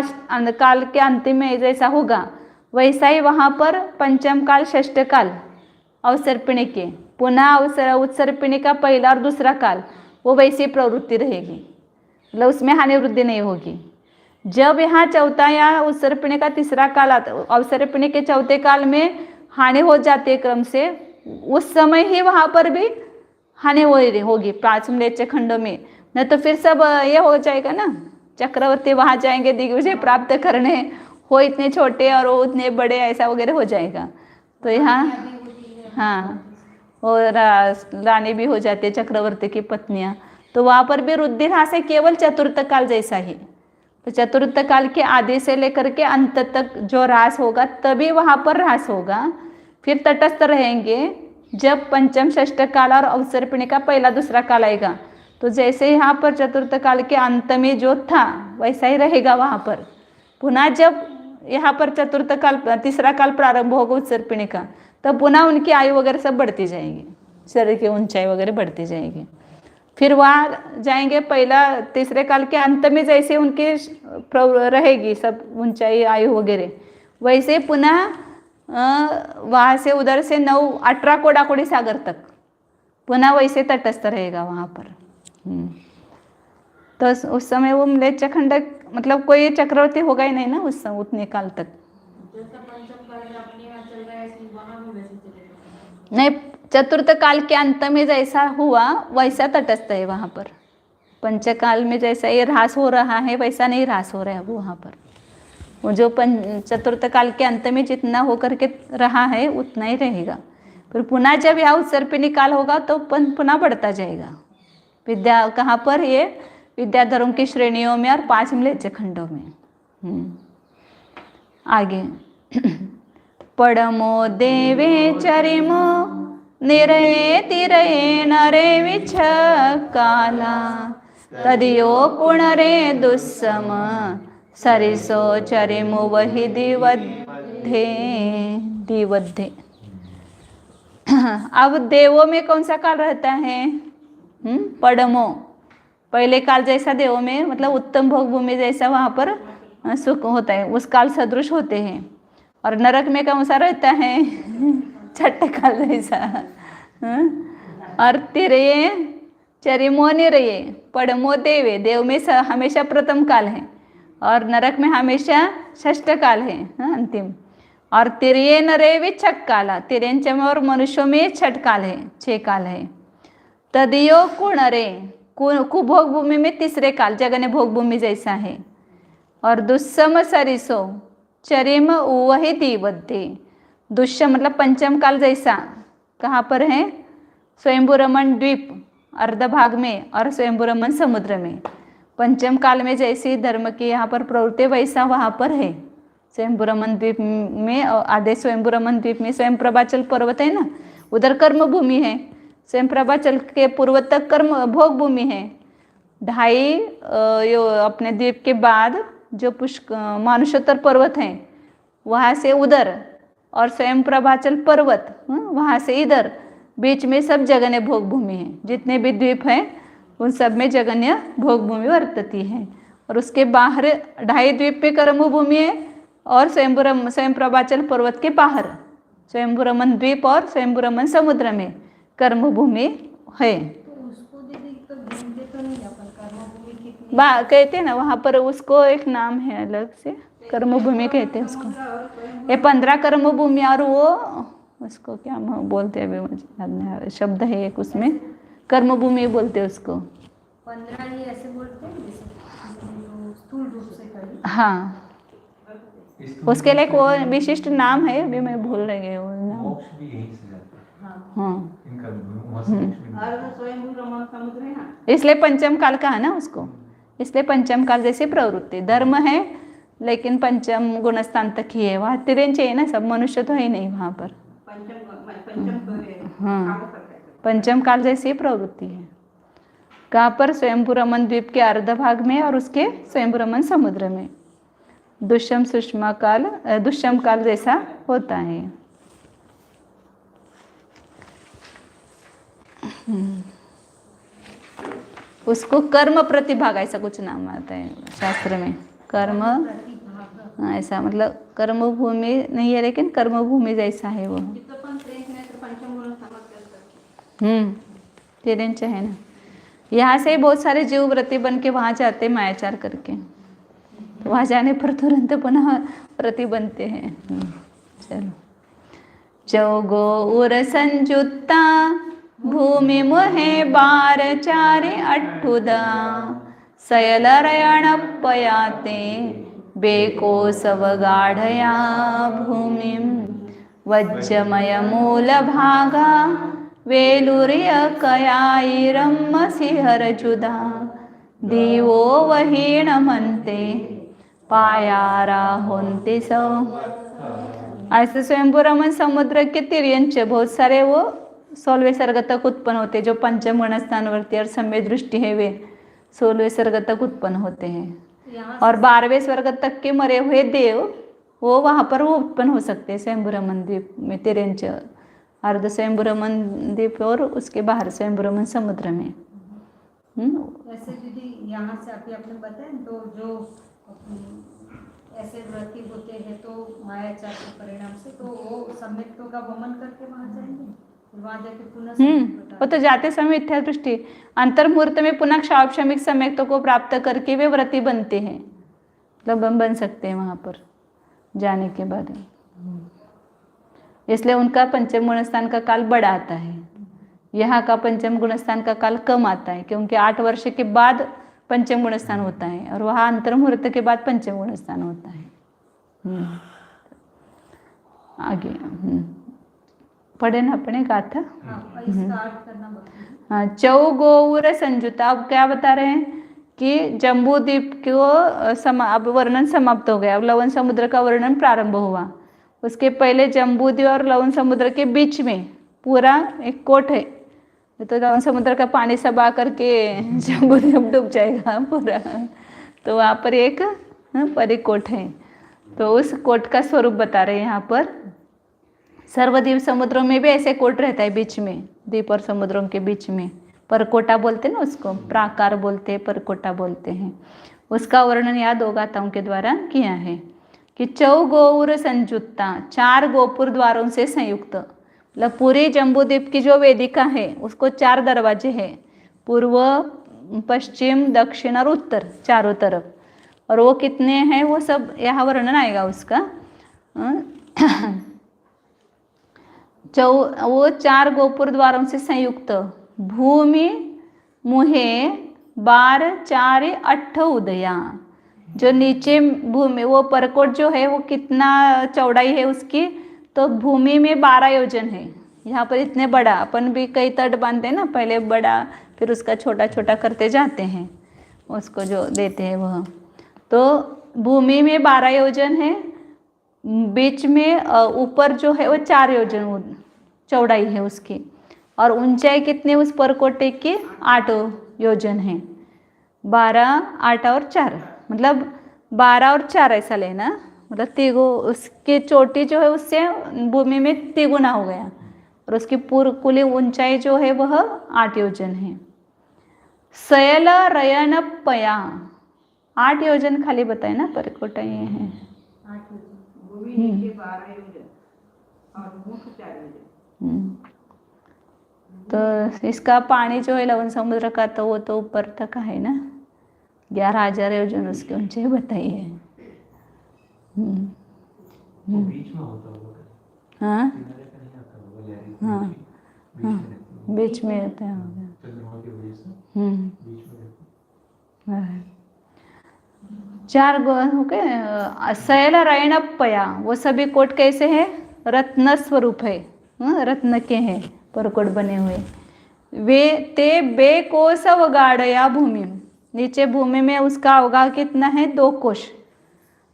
काल के अंतिम में जैसा होगा, वैसा ही वहाँ पर पंचम काल षष्ठ काल अवसर्पिणी के, पुनः उत्सर्पिणी का पहला और दूसरा काल, वो वैसी प्रवृत्ति रहेगी, मतलब उसमें हानि वृद्धि नहीं होगी। जब यहाँ चौथा या उत्सर्पिणी का तीसरा काल आता, अवसर्पिणी के चौथे काल में हानि हो जाती है क्रम से, उस समय ही वहाँ पर भी हानि होगी 5 म्लेच्छ खंडों में। न तो फिर सब ये हो जाएगा ना, चक्रवर्ती वहाँ जाएंगे दिग्विजय प्राप्त करने, हो इतने छोटे और वो उतने बड़े, ऐसा वगैरह हो जाएगा। तो यहाँ हाँ, और रानी भी हो जाती है चक्रवर्ती की पत्नियाँ, तो वहाँ पर भी वृद्धि ह्रास है केवल चतुर्थ काल जैसा ही। तो चतुर्थ काल के आधे से लेकर के अंत तक जो ह्रास होगा तभी वहाँ पर ह्रास होगा। फिर तटस्थ रहेंगे जब पंचम षष्ठ काल और अवसर्पिणी का पहला दूसरा काल आएगा, तो जैसे यहाँ पर चतुर्थ काल के अंत में जो था वैसा ही रहेगा वहाँ पर। पुनः जब यहाँ पर चतुर्थ काल तीसरा काल प्रारंभ होगा उत्सर्पिणी का, तब पुनः उनकी आयु वगैरह सब बढ़ती जाएगी, शरीर की ऊंचाई वगैरह बढ़ती जाएगी। फिर वहाँ जाएंगे पहला तीसरे काल के अंत में जैसे उनकी रहेगी सब ऊंचाई आयु वगैरह, वैसे पुनः वहाँ से उधर से 9-18 कोडाकोड़ी सागर तक पुनः वैसे तटस्थ रहेगा वहाँ पर। तो उस समय वो म्लेच्छ खंड मतलब कोई चक्रवर्ती होगा ही नहीं ना उस समय उतने काल तक। नहीं, चतुर्थ काल के अंत में जैसा हुआ वैसा तटस्थ है वहाँ पर। पंचकाल में जैसा ये ह्रास हो रहा है वैसा नहीं ह्रास हो रहा है वो वहाँ पर। वो जो चतुर्थ काल के अंत में जितना होकर के रहा है उतना ही रहेगा। फिर पुनः जब यह उत्सर्पिणी काल होगा तो पुनः बढ़ता जाएगा। विद्या कहाँ पर, ये विद्याधरों की श्रेणियों में और 5 म्लेच्छ खंडों में। आगे पडमो देवे चरिमो निरये तिरये नरे विछ काला तदियो पुनरे दुस्सम सरिसो चरिमो वही दिवद्धे। अब देवों में कौन सा काल रहता है? पडमो, पहले काल जैसा देवों में मतलब उत्तम भोग भूमि जैसा वहाँ पर सुख होता है, उस काल सदृश होते हैं। और नरक में कौन सा रहता है? छठ काल जैसा। और तिरये चरिमो निरये पडमो देवे, देव में हमेशा प्रथम काल है और नरक में हमेशा षष्ठ काल है अंतिम। और तिरये नरे विच्छक काला, तिरयंचम और मनुष्यों में छठ काल है, 6 काल है। तदियो कुणरे, कुभोग भूमि में तीसरे काल जगने भोग भूमि जैसा है। और दुस्सम सरिसो चरिम वही दिवद्धे, दुष्यम मतलब पंचम काल जैसा कहाँ पर है? स्वयंभू रमन द्वीप अर्ध भाग में और स्वयंभू रमन समुद्र में। पंचम काल में जैसी धर्म की यहाँ पर प्रवृत्ति वैसा वहाँ पर है। स्वयंभू रमन द्वीप में, आधे स्वयंभू रमन द्वीप में स्वयं प्रभाचल पर्वत है ना, उधर कर्म भूमि है। स्वयं प्रभाचल के पूर्व तक कर्म भोग भूमि है। 2.5 अपने द्वीप के बाद जो मानुषोत्तर पर्वत हैं वहाँ से उधर, और स्वयं प्रभाचल पर्वत वहाँ से इधर, बीच में सब जगन्य भोग भूमि है। जितने भी द्वीप हैं उन सब में जगन्य भोग भूमि वर्तती है। और उसके बाहर 2.5 द्वीप पे कर्म भूमि है, और स्वयं प्रभाचल पर्वत के बाहर स्वयंभू रमन द्वीप और स्वयंभू रमन समुद्र में कर्म भूमि है। तो उसको दीदी तो ढूंढते तो नहीं अपन कर्मभूमि कितनी कहते हैं ना वहाँ पर, उसको एक नाम है अलग से, कर्म भूमि कहते हैं उसको। ये 15 कर्म भूमि, और वो उसको क्या बोलते हैं, अभी मुझे याद नहीं आ रहा, शब्द है एक उसमें, कर्म भूमि बोलते हैं उसको। 15 ही ऐसे बोलते हैं जैसे जो स्थूल रूप से करें। हाँ, उसके लिए वो विशिष्ट नाम है, अभी मैं भूल रही हूँ वो नाम। मोक्ष भी यहीं से जाता है। हाँ, इनका वहाँ से मोक्ष मिलता है। और स्वयंभू रमन समुद्र है ना, इसलिए पंचम काल कहा ना उसको, इसलिए पंचम काल जैसी प्रवृत्ति धर्म है, लेकिन पंचम गुणस्थान तक ही है। वहाँ तिरंज है ना, सब मनुष्य तो है नहीं वहाँ पर। पंचम तो है, हाँ, काम करता है। पंचम काल जैसी प्रवृत्ति है। कहाँ पर? स्वयंभू रमन द्वीप के अर्ध भाग में और उसके स्वयंभू रमन समुद्र में दुष्यम सुषमा काल, दुष्यम काल जैसा होता है। उसको कर्म प्रतिभाग ऐसा कुछ नाम आता है शास्त्र में। कर्म, हाँ, ऐसा मतलब कर्म भूमि नहीं है, लेकिन कर्म भूमि जैसा है वो। जितना पण प्रेम नहीं तो पंचम गुण समझ कर तिरंच है ना। यहाँ से बहुत सारे जीव व्रती बन के वहाँ जाते मायाचार करके, तो वहाँ जाने पर तुरंत पुनः व्रती बनते हैं। चलो, चौगो उर संजुत्ता भूमि मुहे 12 4 अट्ठुदा सयलरयण पयाते बेको सवगाढया भूमिं वज्रमय मूल भागा वेलुर्य कयाईरम सिहर जुदा दिवो वहीण मनते पायारा होते सौ। ऐसे स्वयंभू रमन समुद्र के तिर्यंच बहुत सारे वो 16वें सर्ग तक उत्पन्न होते, जो पंचम गुणस्थानवर्ती और सम्य दृष्टि है वे 16वें सर्ग तक उत्पन्न होते हैं। और 12वें स्वर्ग तक के मरे हुए देव वो वहाँ पर वो उत्पन्न हो सकते हैं स्वयंभू रमन द्वीप में, तिरंच अर्ध स्वयंभू रमन द्वीप और उसके बाहर स्वयंभू रमन समुद्र में। ऐसे दीदी यहाँ से अभी आपने बताया तो जो ऐसे व्रती होते हैं तो मायाचार के परिणाम से तो वो सम्यक्तों का वमन करके वहाँ जाएंगे, वहाँ जाके पुनः वो तो जाते समय मिथ्या दृष्टि अंतर्मुहूर्त में पुनः क्षापशमिक सम्यक्तों को प्राप्त करके वे व्रती बनते हैं, मतलब बन सकते हैं वहाँ पर जाने के बाद। इसलिए उनका पंचम गुणस्थान का काल बड़ा आता है, यहाँ का पंचम गुणस्थान का काल कम आता है, क्योंकि 8 वर्ष के बाद पंचम गुणस्थान होता है और वहाँ अंतर्मुहूर्त के बाद पंचम गुणस्थान होता है। आगे पढ़े ना अपने गाथा। हाँ, चौगोउर संजुता। अब क्या बता रहे हैं कि जम्बू द्वीप को अब वर्णन समाप्त हो गया, अब लवण समुद्र का वर्णन प्रारंभ हुआ। उसके पहले जम्बू द्वीप और लवण समुद्र के बीच में पूरा एक कोट है, तो लवण समुद्र का पानी सब आ करके जम्बू द्वीप डूब जाएगा पूरा, तो वहाँ पर एक परिकोट है। तो उस कोट का स्वरूप बता रहे हैं यहाँ पर। सर्वद्वीप समुद्रों में भी ऐसे कोट रहता है बीच में, द्वीप और समुद्रों के बीच में परकोटा बोलते हैं ना उसको, प्राकार बोलते हैं, परकोटा बोलते हैं। उसका वर्णन यहाँ 2 गाथाओं के द्वारा किया है कि चौगोउर संयुक्ता, 4 गोपुर द्वारों से संयुक्त, मतलब पूरी जम्बू द्वीप की जो वेदिका है उसको 4 दरवाजे हैं, पूर्व पश्चिम दक्षिण और उत्तर, चारों तरफ। और वो कितने हैं वो सब यहाँ वर्णन आएगा उसका। वो 4 गोपुर द्वारों से संयुक्त, भूमि मुहे 12 4 8 उदया, जो नीचे भूमि वो परकोट जो है वो कितना चौड़ाई है उसकी, तो भूमि में 12 योजन है। यहाँ पर इतने बड़ा, अपन भी कई तट बांधते हैं ना, पहले बड़ा फिर उसका छोटा छोटा करते जाते हैं, उसको जो देते हैं वह। तो भूमि में 12 योजन है, बीच में ऊपर जो है वो 4 योजन चौड़ाई है उसकी, और ऊंचाई कितनी उस परकोटे की 8 योजन है। 12, 8 और 4, मतलब 12 और 4 ऐसा लेना, मतलब तिगु उसकी चोटी जो है उससे भूमि में तिगुना हो गया, और उसकी पूर्ण कुल ऊंचाई जो है वह 8 योजन है। सयल रयन पया 8 योजन खाली बताए ना, परकोटा ये है। 8 योजन। भूमि नीचे 12 योजन और मुख 4 योजन। तो इसका पानी जो है लवन समुद्र का, तो वो तो ऊपर तक है ना, 11,000 योजन उसकी ऊंचाई बताई है। वो बीच में होता होगा, हाँ किनारे पे नहीं आता होगा, लहरी हाँ बीच में रहती है। बीच में रहता है। चंद्रमा की वजह से हम्म, बीच में रहती है। हाँ। 4 हो गए। शैल रैण पया, वो सभी कोट कैसे है? रत्न स्वरूप है, रत्न के हैं परकोट बने हुए। वे ते बेकोश अवगाढ़या भूमि, नीचे भूमि में उसका अवगाह कितना है? 2 कोश।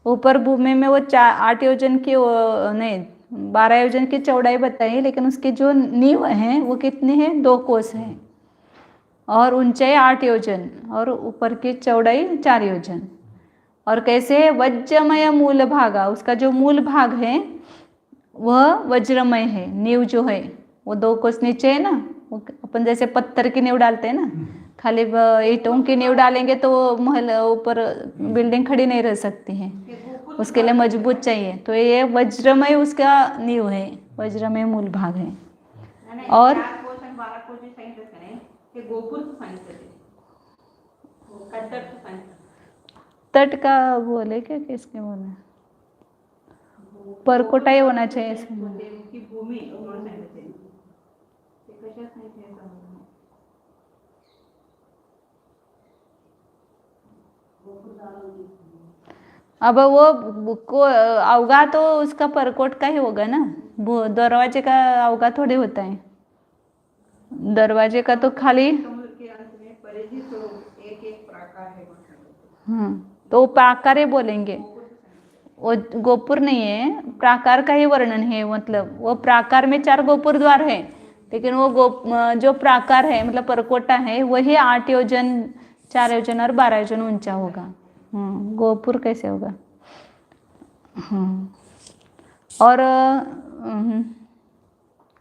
ऊपर भूमि में वो 8 योजन की नहीं 12 योजन की चौड़ाई बताई, लेकिन उसकी जो नींव है वो कितनी है? 2 कोस है, और ऊंचाई 8 योजन, और ऊपर की चौड़ाई 4 योजन। और कैसे है? वज्रमय मूल भागा, उसका जो मूल भाग है वह वज्रमय है। नींव जो है वो 2 कोस नीचे है ना, वो अपन जैसे पत्थर की नींव डालते हैं ना, खाली ईंटों की नींव डालेंगे तो महल ऊपर बिल्डिंग खड़ी नहीं रह सकती है, उसके लिए मजबूत चाहिए। तो ये वज्रमय उसका नींव है, वज्रमय मूल भाग है। और 4 कोश आणि 12 कोश जे सांगितलं का नाही, ते गोपूरचं सांगितलं ते. कट्टरचं सांगितलं. तट का बोले क्या, किसके बोले? परकोटा ही होना चाहिए इसमें। की भूमी म्हणून सांगितलं ते. ते कशात सांगितलं हे समजलं नाही. अब वो को अवगा तो उसका परकोट का ही होगा ना, दरवाजे का अवगा थोड़े होता है। दरवाजे का तो खाली समुद्र के अंत में परिधि स्वरूप एक एक प्राकार है म्हणून सांगितलं. तो प्राकार ही बोलेंगे, वो गोपुर नहीं है, प्राकार का ही वर्णन है। मतलब वो प्राकार में 4 गोपुर द्वार है, लेकिन वो जो प्राकार है मतलब परकोटा है वही 8 योजन, 4 योजन और 12 योजन ऊंचा होगा। गोपुर कैसे होगा? और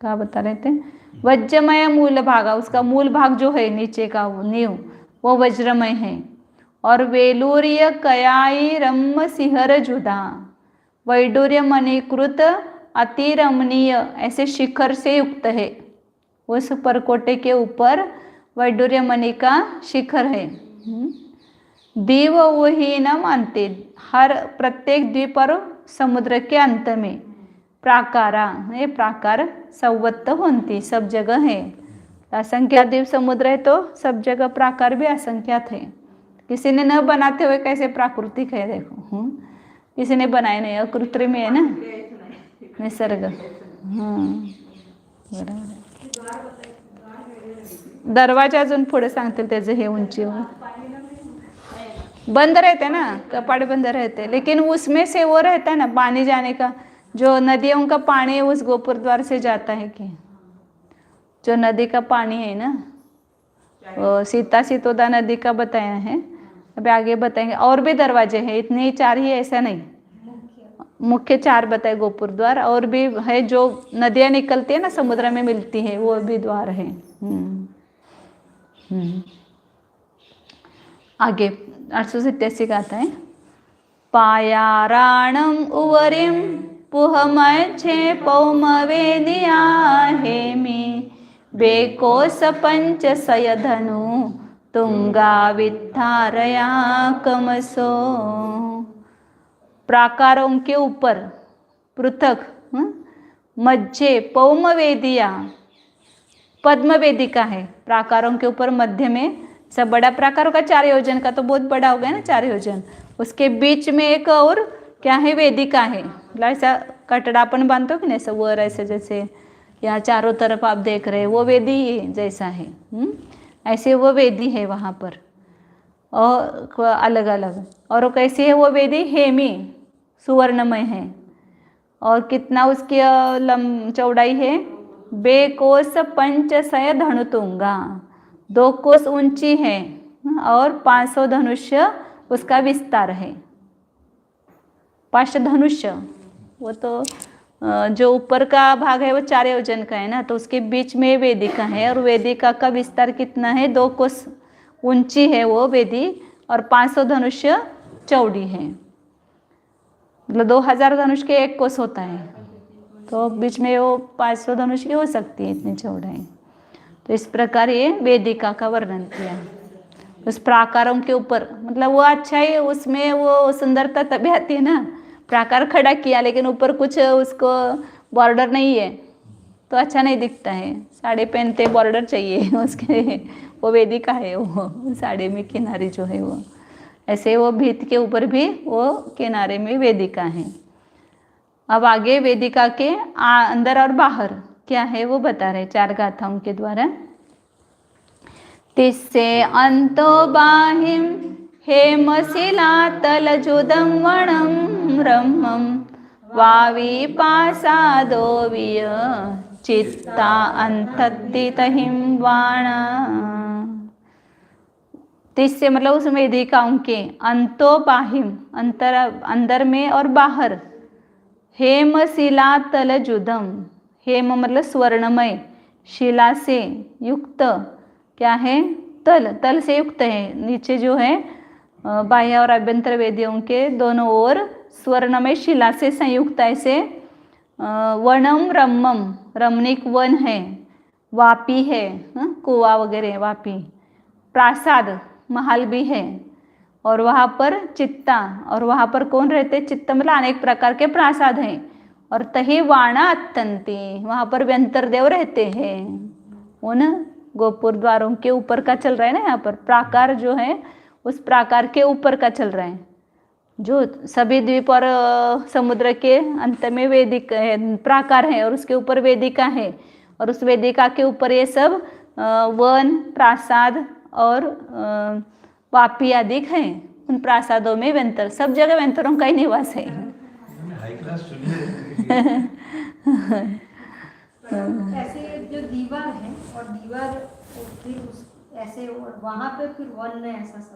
क्या बता रहे थे? वज्रमय मूल भागा, उसका मूल भाग जो है नीचे का नींव वो वज्रमय है। और वेलूर्य कयाई रम्य सिंहर जुदा, वैडूर्य मणिकृत अति रमणीय ऐसे शिखर से युक्त है। उस परकोटे के ऊपर वैडूर्य मणि का शिखर है। द्वीप वही न मानते, हर प्रत्येक द्वीप और समुद्र के अंत में प्राकारा, ये प्राकार संवत्त होती, सब जगह है। असंख्यात द्वीप समुद्र है तो सब जगह प्राकार भी असंख्यात है। किसी ने न बनाते हुए कैसे प्राकृतिक है, देखो किसी ने बनाए नहीं, अकृत्रिम है ना, निसर्ग। बरोबर. दरवाजा अजून पुढे सांगतील त्याचे हे उंची बंद रहते ना, कपाट बंद रहते, लेकिन उसमें से वो रहता है ना पानी जाने का, जो नदियों का पानी उस गोपुर द्वार से जाता है कि जो नदी का पानी है ना, वो सीता सितोदा नदी का बताया है। अभी आगे बताएंगे। और भी दरवाजे हैं, इतने ही 4 ही ऐसा नहीं, मुख्य 4 बताए गोपुर द्वार, और भी है जो नदियाँ निकलती है ना समुद्र में मिलती है, वो भी द्वार है। आगे 887 का आता है। पायाराणम उवरिम पुहमच्छे पौमवेदिया हेमी बेकोस पंच सयधनु तुंगा वित्थारया कमसो। प्राकारों के ऊपर पृथक मध्य पौमवेदिया, पद्म वेदिका है। प्राकारों के ऊपर मध्य में सब बड़ा प्राकार का 4 योजन का, तो बहुत बड़ा हो गया ना 4 योजन। उसके बीच में एक और क्या है? वेदिका है। मतलब ऐसा कटड़ापन बांधते हो कि नहीं, ऐसा वर ऐसे जैसे यहाँ चारों तरफ आप देख रहे हैं, वो वेदी जैसा है। ऐसे वो वेदी है वहाँ पर। और अलग अलग। और वो कैसी है वो वेदी? हेमी, सुवर्णमय है। और कितना उसकी चौड़ाई है? 2 कोस 500 धनुतुंगा, 2 कोस ऊंची है और 500 धनुष्य उसका विस्तार है। 500 धनुष्य, वो तो जो ऊपर का भाग है वो 4 योजन का है ना, तो उसके बीच में वेदिका है और वेदिका का विस्तार कितना है? 2 कोस ऊंची है वो वेदी और 500 धनुष्य चौड़ी है। मतलब 2000 धनुष के 1 कोस होता है, तो बीच में वो 500 धनुष की हो सकती है इतनी चौड़ाई। तो इस प्रकार ये वेदिका का वर्णन किया। उस प्राकारों के ऊपर, मतलब वो अच्छा ही उसमें वो सुंदरता तभी आती है ना, प्राकार खड़ा किया लेकिन ऊपर कुछ उसको बॉर्डर नहीं है तो अच्छा नहीं दिखता है। साड़ी पहनते बॉर्डर चाहिए उसके, वो वेदिका है वो साड़ी में किनारे जो है वो। ऐसे वो भित्ति के ऊपर भी वो किनारे में वेदिका है। अब आगे वेदिका के अंदर और बाहर क्या है वो बता रहे 4 गाथाओं के द्वारा। तिस्से अंतो बाहिम हेमशिला तलजुदं वणं रम्मं वावी पासादो विय चित्ता अंतत्तितहिं वाणा। तिस्से मतलब उस वेदिकाओं के अंतो बाहिम, अंदर में और बाहर, हेमशिला तलजुदम, हेम मतलब स्वर्णमय, शिला से युक्त क्या है? तल, तल से युक्त है। नीचे जो है बाह्य और अभ्यंतर वेदियों के दोनों ओर स्वर्णमय शिला से संयुक्त ऐसे वनम रम्मम, रमणीक वन है, वापी है, कुआ वगैरह वापी, प्रासाद महल भी है, और वहाँ पर चित्ता, और वहाँ पर कौन रहते? चित्त मतलब अनेक प्रकार के प्रासाद हैं। और तही वाणा अत्यंती, वहाँ पर व्यंतर देव रहते हैं। उन गोपुर द्वारों के ऊपर का चल रहा है ना, यहाँ पर प्राकार जो है उस प्राकार के ऊपर का चल रहा है। जो सभी द्वीप और समुद्र के अंत में वेदिक प्राकार है और उसके ऊपर वेदिका है, और उस वेदिका के ऊपर ये सब वन, प्रासाद और वापी आदि हैं। उन प्रासादों में व्यंतर, सब जगह व्यंतरों का ही निवास है। ऐसे जो दीवार है और दीवार फिर ऐसे, और वहाँ पे फिर वन में ऐसा सब है।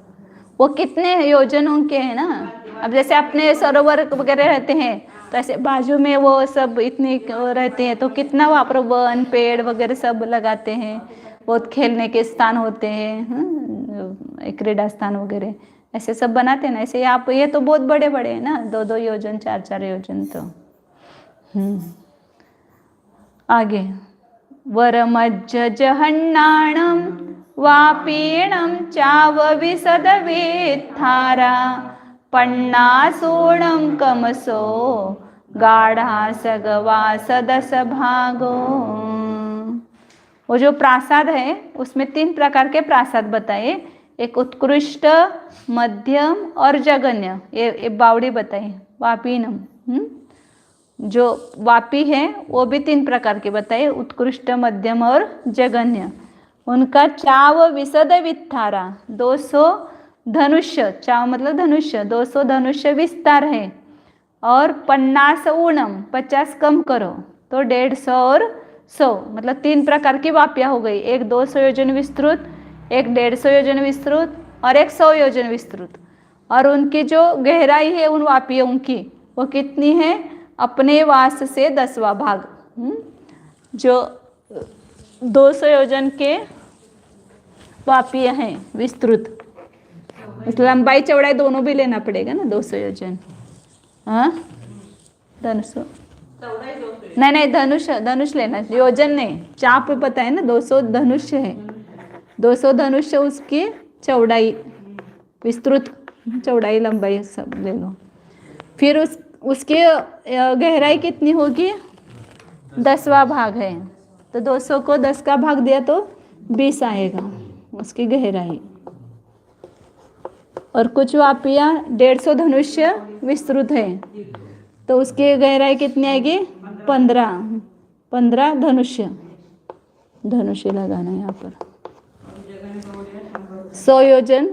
वो कितने योजनों के हैं ना। अब जैसे अपने सरोवर वगैरह रहते हैं तो ऐसे बाजू में वो सब इतने रहते हैं, तो कितना वहाँ पर वन पेड़ वगैरह सब लगाते हैं। बहुत खेलने के स्थान होते हैं, क्रीड़ा स्थान वगैरह ऐसे सब बनाते हैं ना। ऐसे आप ये तो बहुत बड़े बड़े हैं ना, 2-2 योजन 4-4 योजन। तो आगे वरमज्ज जहन्नाणं वापीणं चाव विसदवेत्थारा पन्नासूणं कमसो गाढ़ा सगवा सदस भागो। वो जो प्रासाद है उसमें 3 प्रकार के प्रासाद बताए, एक उत्कृष्ट, मध्यम और जगन्य। ये बावड़ी बताए वापीनम। जो वापी है वो भी 3 प्रकार के बताए, उत्कृष्ट, मध्यम और जगन्य। उनका चाव विसद वित्थारा, 200 धनुष्य, चाव मतलब धनुष्य, 200 धनुष्य विस्तार है। और 50 ऊणम, 50 कम करो तो 150 और 100, मतलब 3 प्रकार की वापियाँ हो गई। एक 200 योजन विस्तृत, एक 150 योजन विस्तृत और एक 100 योजन विस्तृत। और उनकी जो गहराई है उन वापियों की वो कितनी है? अपने वास से 10वां भाग। जो 200 योजन के वापियाँ हैं विस्तृत, लंबाई चौड़ाई दोनों भी लेना पड़ेगा ना 200 योजन। हाँ, धनुष नहीं, धनुष लेना, योजन नहीं। चाप पता है ना, 200 धनुष है, 200 धनुष उसकी चौड़ाई, विस्तृत चौड़ाई लंबाई सब ले लो। फिर उसकी गहराई कितनी होगी? 10वां भाग है, तो 200 को 10 का भाग दिया तो 20 आएगा उसकी गहराई। और कुछ वापियाँ 150 धनुष्य विस्तृत है, तो उसकी गहराई कितनी आएगी? 15 धनुष्य लगाना है यहाँ पर। 100 योजन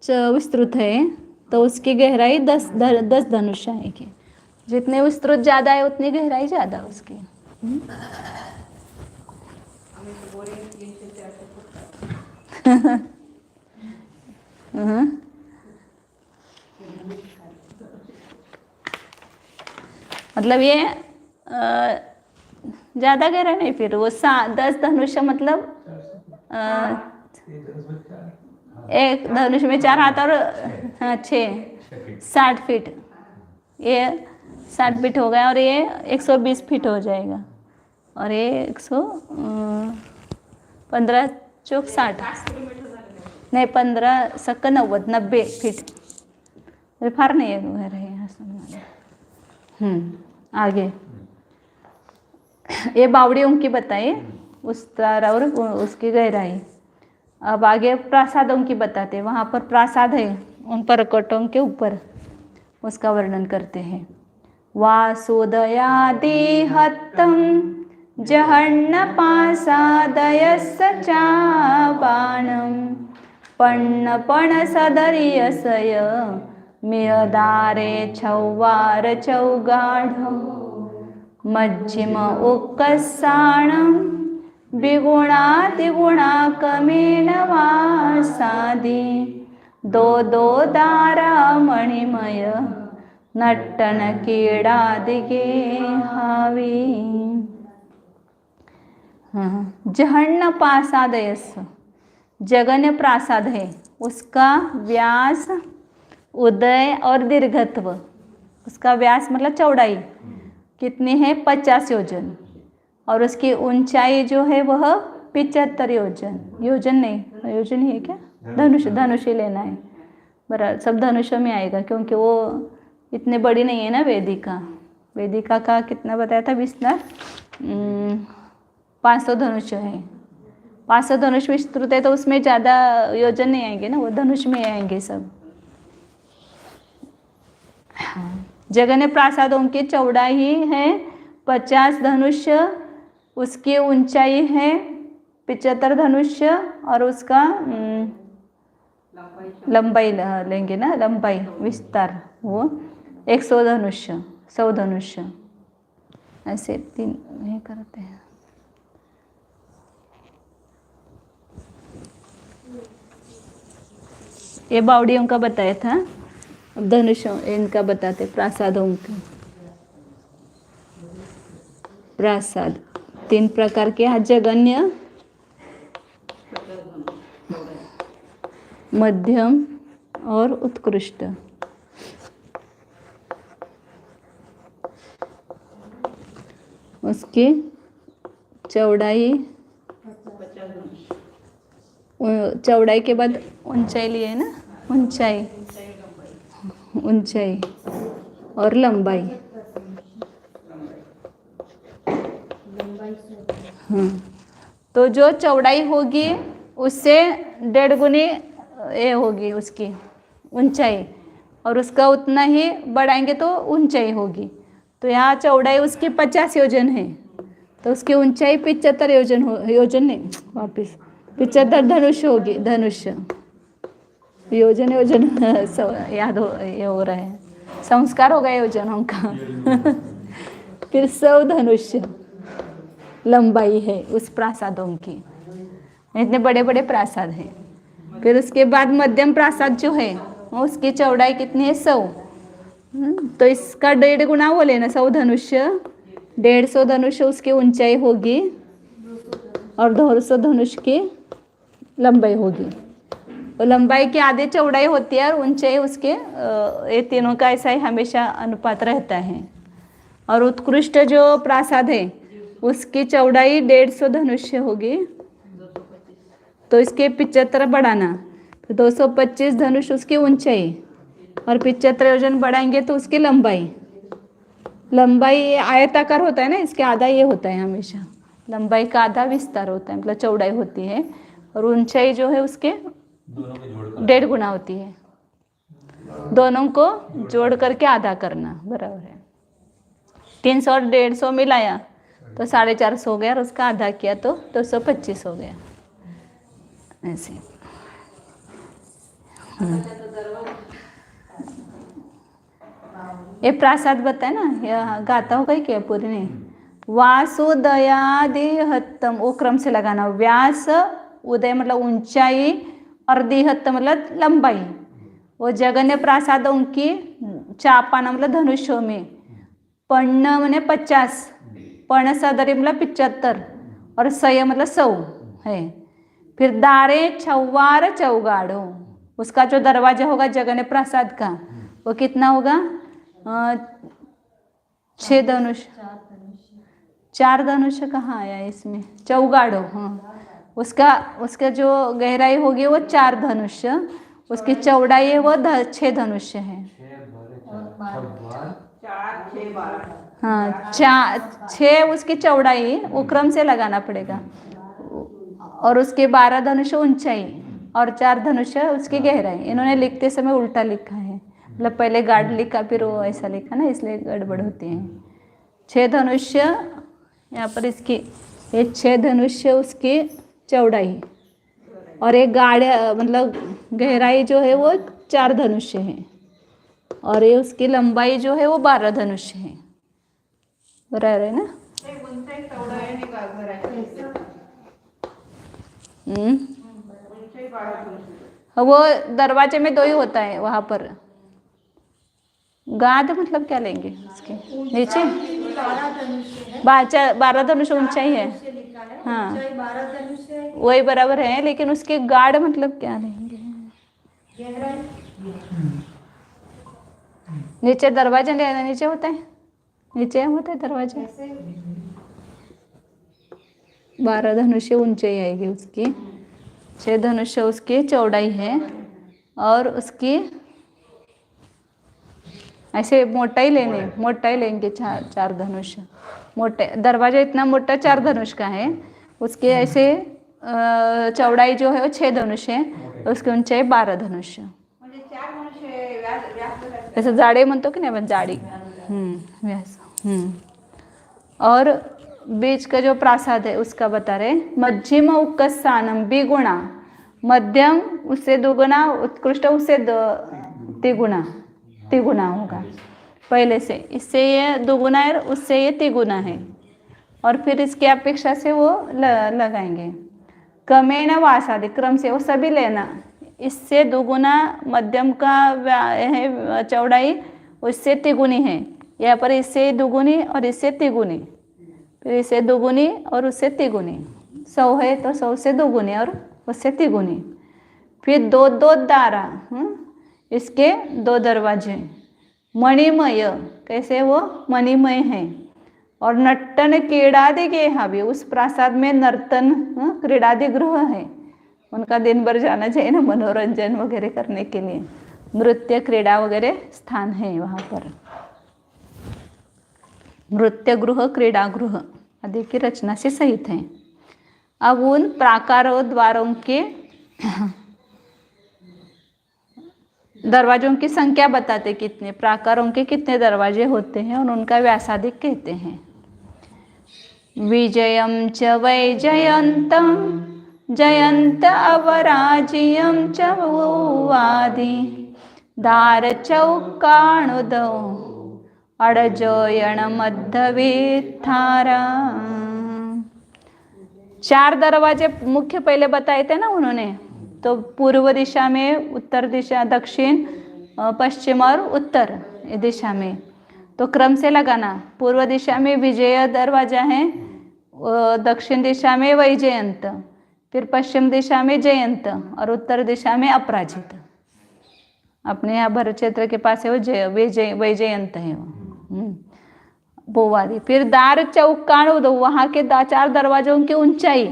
विस्तृत है तो उसकी गहराई 10 धनुष आएगी। जितने विस्तृत ज़्यादा है उतनी गहराई ज़्यादा उसकी। हाँ। मतलब ये ज़्यादा गहरा नहीं, फिर वो 10 धनुष मतलब एक धनुष में 4 हाथ और 6 60 फीट, ये 60 फीट हो गया और ये 120 फीट हो जाएगा और ये 15 चौक 60 नहीं 15 सक्क 90 फीट, अरे फार नाही आहे आगे ये बावड़ियों की बताइए विस्तार और उसकी गहराई। अब आगे प्रासादों की बताते, वहाँ पर प्रासाद है उन परकोटों के ऊपर, उसका वर्णन करते हैं। वासुदयादिहत्तं जहन्नपासादयस्स चाबाणं पण्णपणसदर्यसय मियदारे चौवार चौगाढं मज्जिम उक्कसाणं विगुणातिगुणाकमेन वासादि दो दारा मणिमय नट्टन कीड़ादिगे हावी। जहन्न प्रासादयस, जगन्य प्रासाद है, उसका व्यास उदय और दीर्घत्व, उसका व्यास मतलब चौड़ाई कितनी है 50 योजन और उसकी ऊंचाई जो है वह 75 योजन। योजन नहीं, योजन ही है क्या, धनुष ही लेना है बराबर, सब धनुषों में आएगा क्योंकि वो इतने बड़ी नहीं है ना। वेदिका का कितना बताया था विस्तार, 500 धनुष है, 500 धनुष विस्तृत है तो उसमें ज़्यादा योजन नहीं आएंगे ना, वो धनुष में आएंगे सब। जगन्य प्रासादों की चौड़ाई है 50 धनुष, उसकी ऊंचाई है 75 धनुष और उसका लंबाई लेंगे ना, लंबाई विस्तार वो 100 धनुष, 100 धनुष, ऐसे 3 ये करते हैं। ये बावड़ियों का बताया था, अब धनुषों इनका बताते प्रासादों का। प्रासाद 3 प्रकार के हैं, जगन्य, मध्यम और उत्कृष्ट। उसकी चौड़ाई के बाद ऊंचाई लिए है ना, ऊंचाई और लंबाई। हाँ, तो जो चौड़ाई होगी उससे 1.5 गुनी ये होगी उसकी ऊंचाई और उसका उतना ही बढ़ाएंगे तो ऊंचाई होगी। तो यहाँ चौड़ाई उसकी 50 योजन है तो उसकी ऊंचाई 75 योजन नहीं, वापस 75 धनुष होगी, धनुष योजन याद हो रहा है, संस्कार हो गया योजनों का। फिर 100 धनुष लंबाई है उस प्रासादों की, इतने बड़े बड़े प्रासाद हैं। फिर उसके बाद मध्यम प्रासाद जो है उसकी चौड़ाई कितनी है 100, तो इसका 1.5 गुना वो लेना, 100 धनुष, 150 धनुष उसकी ऊंचाई होगी और 200 धनुष की लंबाई होगी। तो लंबाई की आधे चौड़ाई होती है और ऊंचाई उसके, ये तीनों का ऐसा ही हमेशा अनुपात रहता है। और उत्कृष्ट जो प्रासाद है उसकी चौड़ाई 150 धनुष होगी, तो इसके 75 बढ़ाना, तो 225 धनुष उसकी ऊंचाई और 75 योजन बढ़ाएंगे तो उसकी लंबाई आयताकार होता है ना, इसके आधा ये होता है हमेशा, लंबाई का आधा विस्तार होता है, मतलब चौड़ाई होती है और ऊंचाई जो है उसके 1.5 गुना होती है। दोनों को जोड़ करके आधा करना बराबर है। 300 और 150 मिलाया तो 450 हो गया और उसका आधा किया तो 225 हो गया, ऐसे। ये प्रासाद बताए ना, यह गाता होगा ही क्या पूरी नहीं। वासुदयादिहत्तम, वो क्रम से लगाना। व्यास उदय मतलब ऊंचाई और दिहत्त मतलब लंबाई। वो जगन्य प्रासादों की चापाना मतलब धनुषों में। पर्ण मैंने 50, पर्ण सदरी मतलब 75 और सय मतलब 100 है। फिर दारे चौवार चौगाड़ो, उसका जो दरवाजा होगा जगन्य प्रासाद का वो कितना होगा? 6 धनुष। 4 धनुष कहाँ आया इसमें? चौगाड़ो, हाँ। उसका जो गहराई होगी वो 4 धनुष, उसकी चौड़ाई है वो 6 धनुष है। हाँ 6 उसकी चौड़ाई, वो क्रम से लगाना पड़ेगा। और उसके 12 धनुष ऊंचाई और 4 धनुष उसकी गहराई। इन्होंने लिखते समय उल्टा लिखा है, मतलब पहले गाढ़ लिखा फिर वो ऐसा लिखा ना, इसलिए गड़बड़ होती है। 6 धनुष यहाँ पर इसकी, ये 6 धनुष उसकी चौड़ाई और एक गाढ़ मतलब गहराई जो है वो 4 धनुष है और ये उसकी लंबाई जो है वो 12 धनुष है। बराबर है ना? वो दरवाजे में 2 ही होता है वहां पर। गाद मतलब क्या लेंगे इसके नीचे? 12 धनुष ऊंचाई है, हाँ वही बराबर है, लेकिन उसके गाढ़ मतलब क्या लेंगे? नीचे दरवाजा लेना, नीचे होता है, नीचे होता है दरवाजा। 12 धनुष ऊंचाई आएगी उसकी, 6 धनुष उसकी चौड़ाई है और उसकी ऐसे मोटाई लेंगे 4 धनुष। मोटे दरवाजा इतना मोटा 4 धनुष का है, उसके ऐसे चौड़ाई जो है वो 6 धनुष है, उसकी ऊंचाई 12 धनुष। ऐसे जाडे म्हणतो की नहीं अपन, जाडी व्यास। और बीच का जो प्रासाद है उसका बता रहे, मध्यम उक्कस्थानम बिगुणा, मध्यम उससे दुगुना, उत्कृष्ट उससे तिगुना होगा पहले से, इससे ये दुगुना है उससे ये तिगुना है और फिर इसकी अपेक्षा से वो लगाएंगे। कमेण वासादि, क्रम से वो सभी लेना, इससे दुगुना मध्यम का है चौड़ाई, उससे तिगुनी है। यहाँ पर इससे दुगुनी और इससे तिगुनी, फिर इससे दुगुनी और उससे तिगुनी। 100 है तो 100 से दुगुनी और उससे तिगुनी। फिर 2 दारा, इसके 2 दरवाजे। मणिमय, कैसे वो मणिमय है। और नर्तन क्रीड़ादि गेहा भी, उस प्रासाद में नर्तन क्रीड़ादि गृह है, उनका दिन भर जाना चाहिए ना मनोरंजन वगैरह करने के लिए, नृत्य क्रीड़ा वगैरह स्थान है वहाँ पर। नृत्य गृह क्रीड़ा गृह आदि की रचना से सहित है। अब उन प्राकारों द्वारों के दरवाजों की संख्या बताते, कितने प्राकारों के कितने दरवाजे होते हैं और उनका व्यासाधिक कहते हैं। विजयम च वैजयंतम जयंत अवराज्यम च वादि दार चौकाणुदौ अड़जोयण मध्यवेत्थारा। 4 दरवाजे मुख्य पहले बताए थे ना उन्होंने, तो पूर्व दिशा में, उत्तर दिशा, दक्षिण, पश्चिम और उत्तर दिशा में, तो क्रम से लगाना। पूर्व दिशा में विजय दरवाजा है, दक्षिण दिशा में वैजयंत, फिर पश्चिम दिशा में जयंत और उत्तर दिशा में अपराजित। अपने यहाँ भरत क्षेत्र के पास है वो वैजयंत है वो वाली। फिर दार चौकाणुद, वहाँ के 4 दरवाजों की ऊंचाई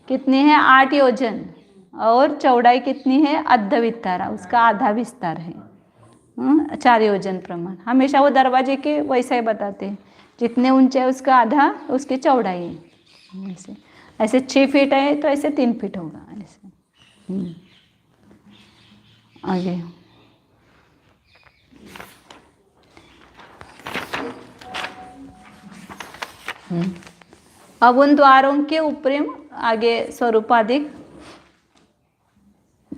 कितनी है? 8 योजन और चौड़ाई कितनी है? अर्ध विस्तारा, उसका आधा विस्तार है। 4 योजन प्रमाण। हमेशा वो दरवाजे के वैसा ही बताते हैं, जितने ऊंचे है उसका आधा उसकी चौड़ाई है। ऐसे 6 फीट है तो ऐसे 3 फीट होगा ऐसे। आगे अब उन द्वारों के ऊपरी आगे स्वरूपाधिक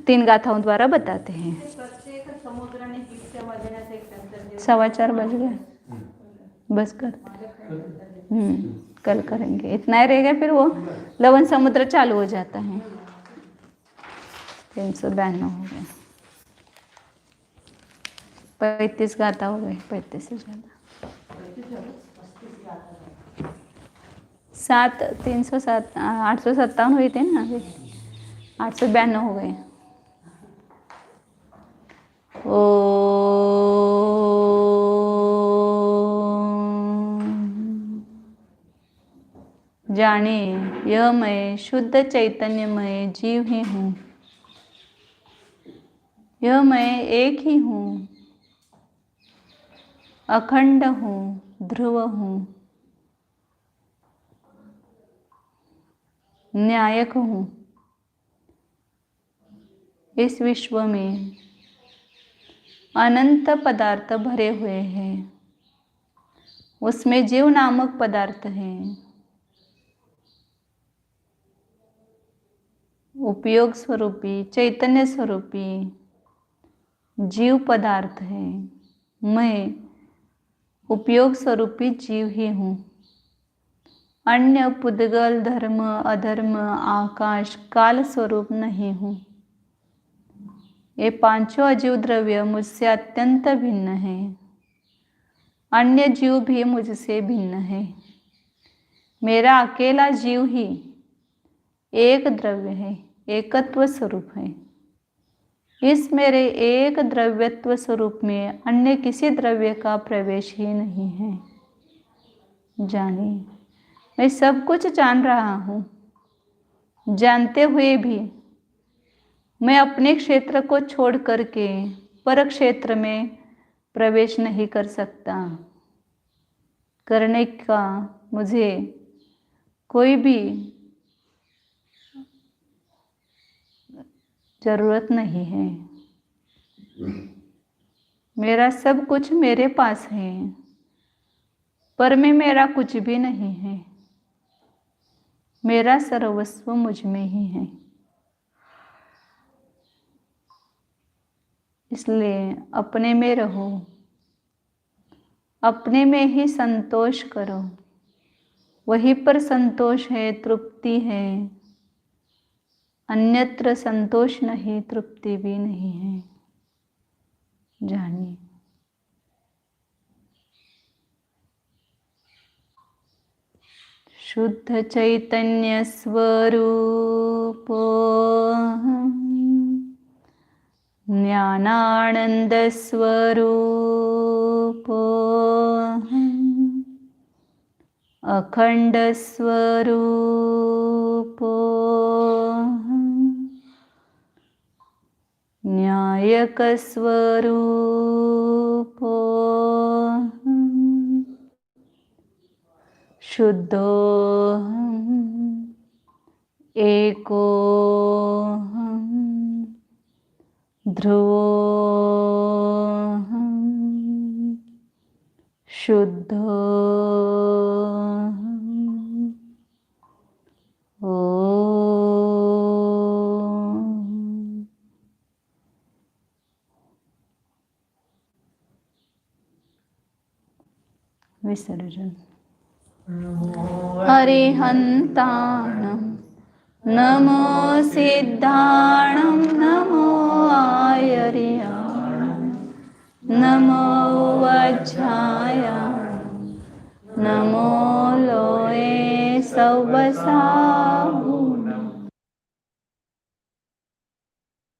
3 गाथाओं द्वारा बताते हैं। प्रत्येक समुद्राने किस्से वाजण्याचं एक नंतर 4:15 बज गए, बस कर। कल करेंगे, इतना ही रहेगा, फिर वो लवण समुद्र चालू हो जाता है। 392 हो गए, 35 गाथा हो गए, 35 से ज़्यादा। 857 हुई थी ना, अभी 892 हो गए। जाने यह मैं शुद्ध चैतन्यमय जीव ही हूँ, यह मैं एक ही हूँ, अखंड हूँ, ध्रुव हूँ, न्यायक हूँ। इस विश्व में अनंत पदार्थ भरे हुए हैं, उसमें जीव नामक पदार्थ है, उपयोग स्वरूपी चैतन्य स्वरूपी जीव पदार्थ है। मैं उपयोग स्वरूपी जीव ही हूँ, अन्य पुद्गल धर्म अधर्म आकाश काल स्वरूप नहीं हूँ। ये पांचों अजीव द्रव्य मुझसे अत्यंत भिन्न है, अन्य जीव भी मुझसे भिन्न है। मेरा अकेला जीव ही एक द्रव्य है, एकत्व स्वरूप है। इस मेरे एक द्रव्यत्व स्वरूप में अन्य किसी द्रव्य का प्रवेश ही नहीं है। जानिए, मैं सब कुछ जान रहा हूँ, जानते हुए भी मैं अपने क्षेत्र को छोड़ करके पर क्षेत्र में प्रवेश नहीं कर सकता। करने का मुझे कोई भी जरूरत नहीं है। मेरा सब कुछ मेरे पास है, पर में मेरा कुछ भी नहीं है। मेरा सर्वस्व मुझ में ही है। इसलिए अपने में रहो, अपने में ही संतोष करो। वहीं पर संतोष है, तृप्ति है। अन्यत्र संतोष नहीं, तृप्ति भी नहीं है। जानिए, शुद्ध चैतन्य स्वरूप ज्ञानानंद स्वरूप अखंड स्वरूप न्यायक स्वरूप शुद्धोऽहम् एकोऽहम् ध्रुवोऽहम् शुद्धोऽहम् ओम। विसर्जन। हरिहन्ताणं नमो सिद्धाणं नमो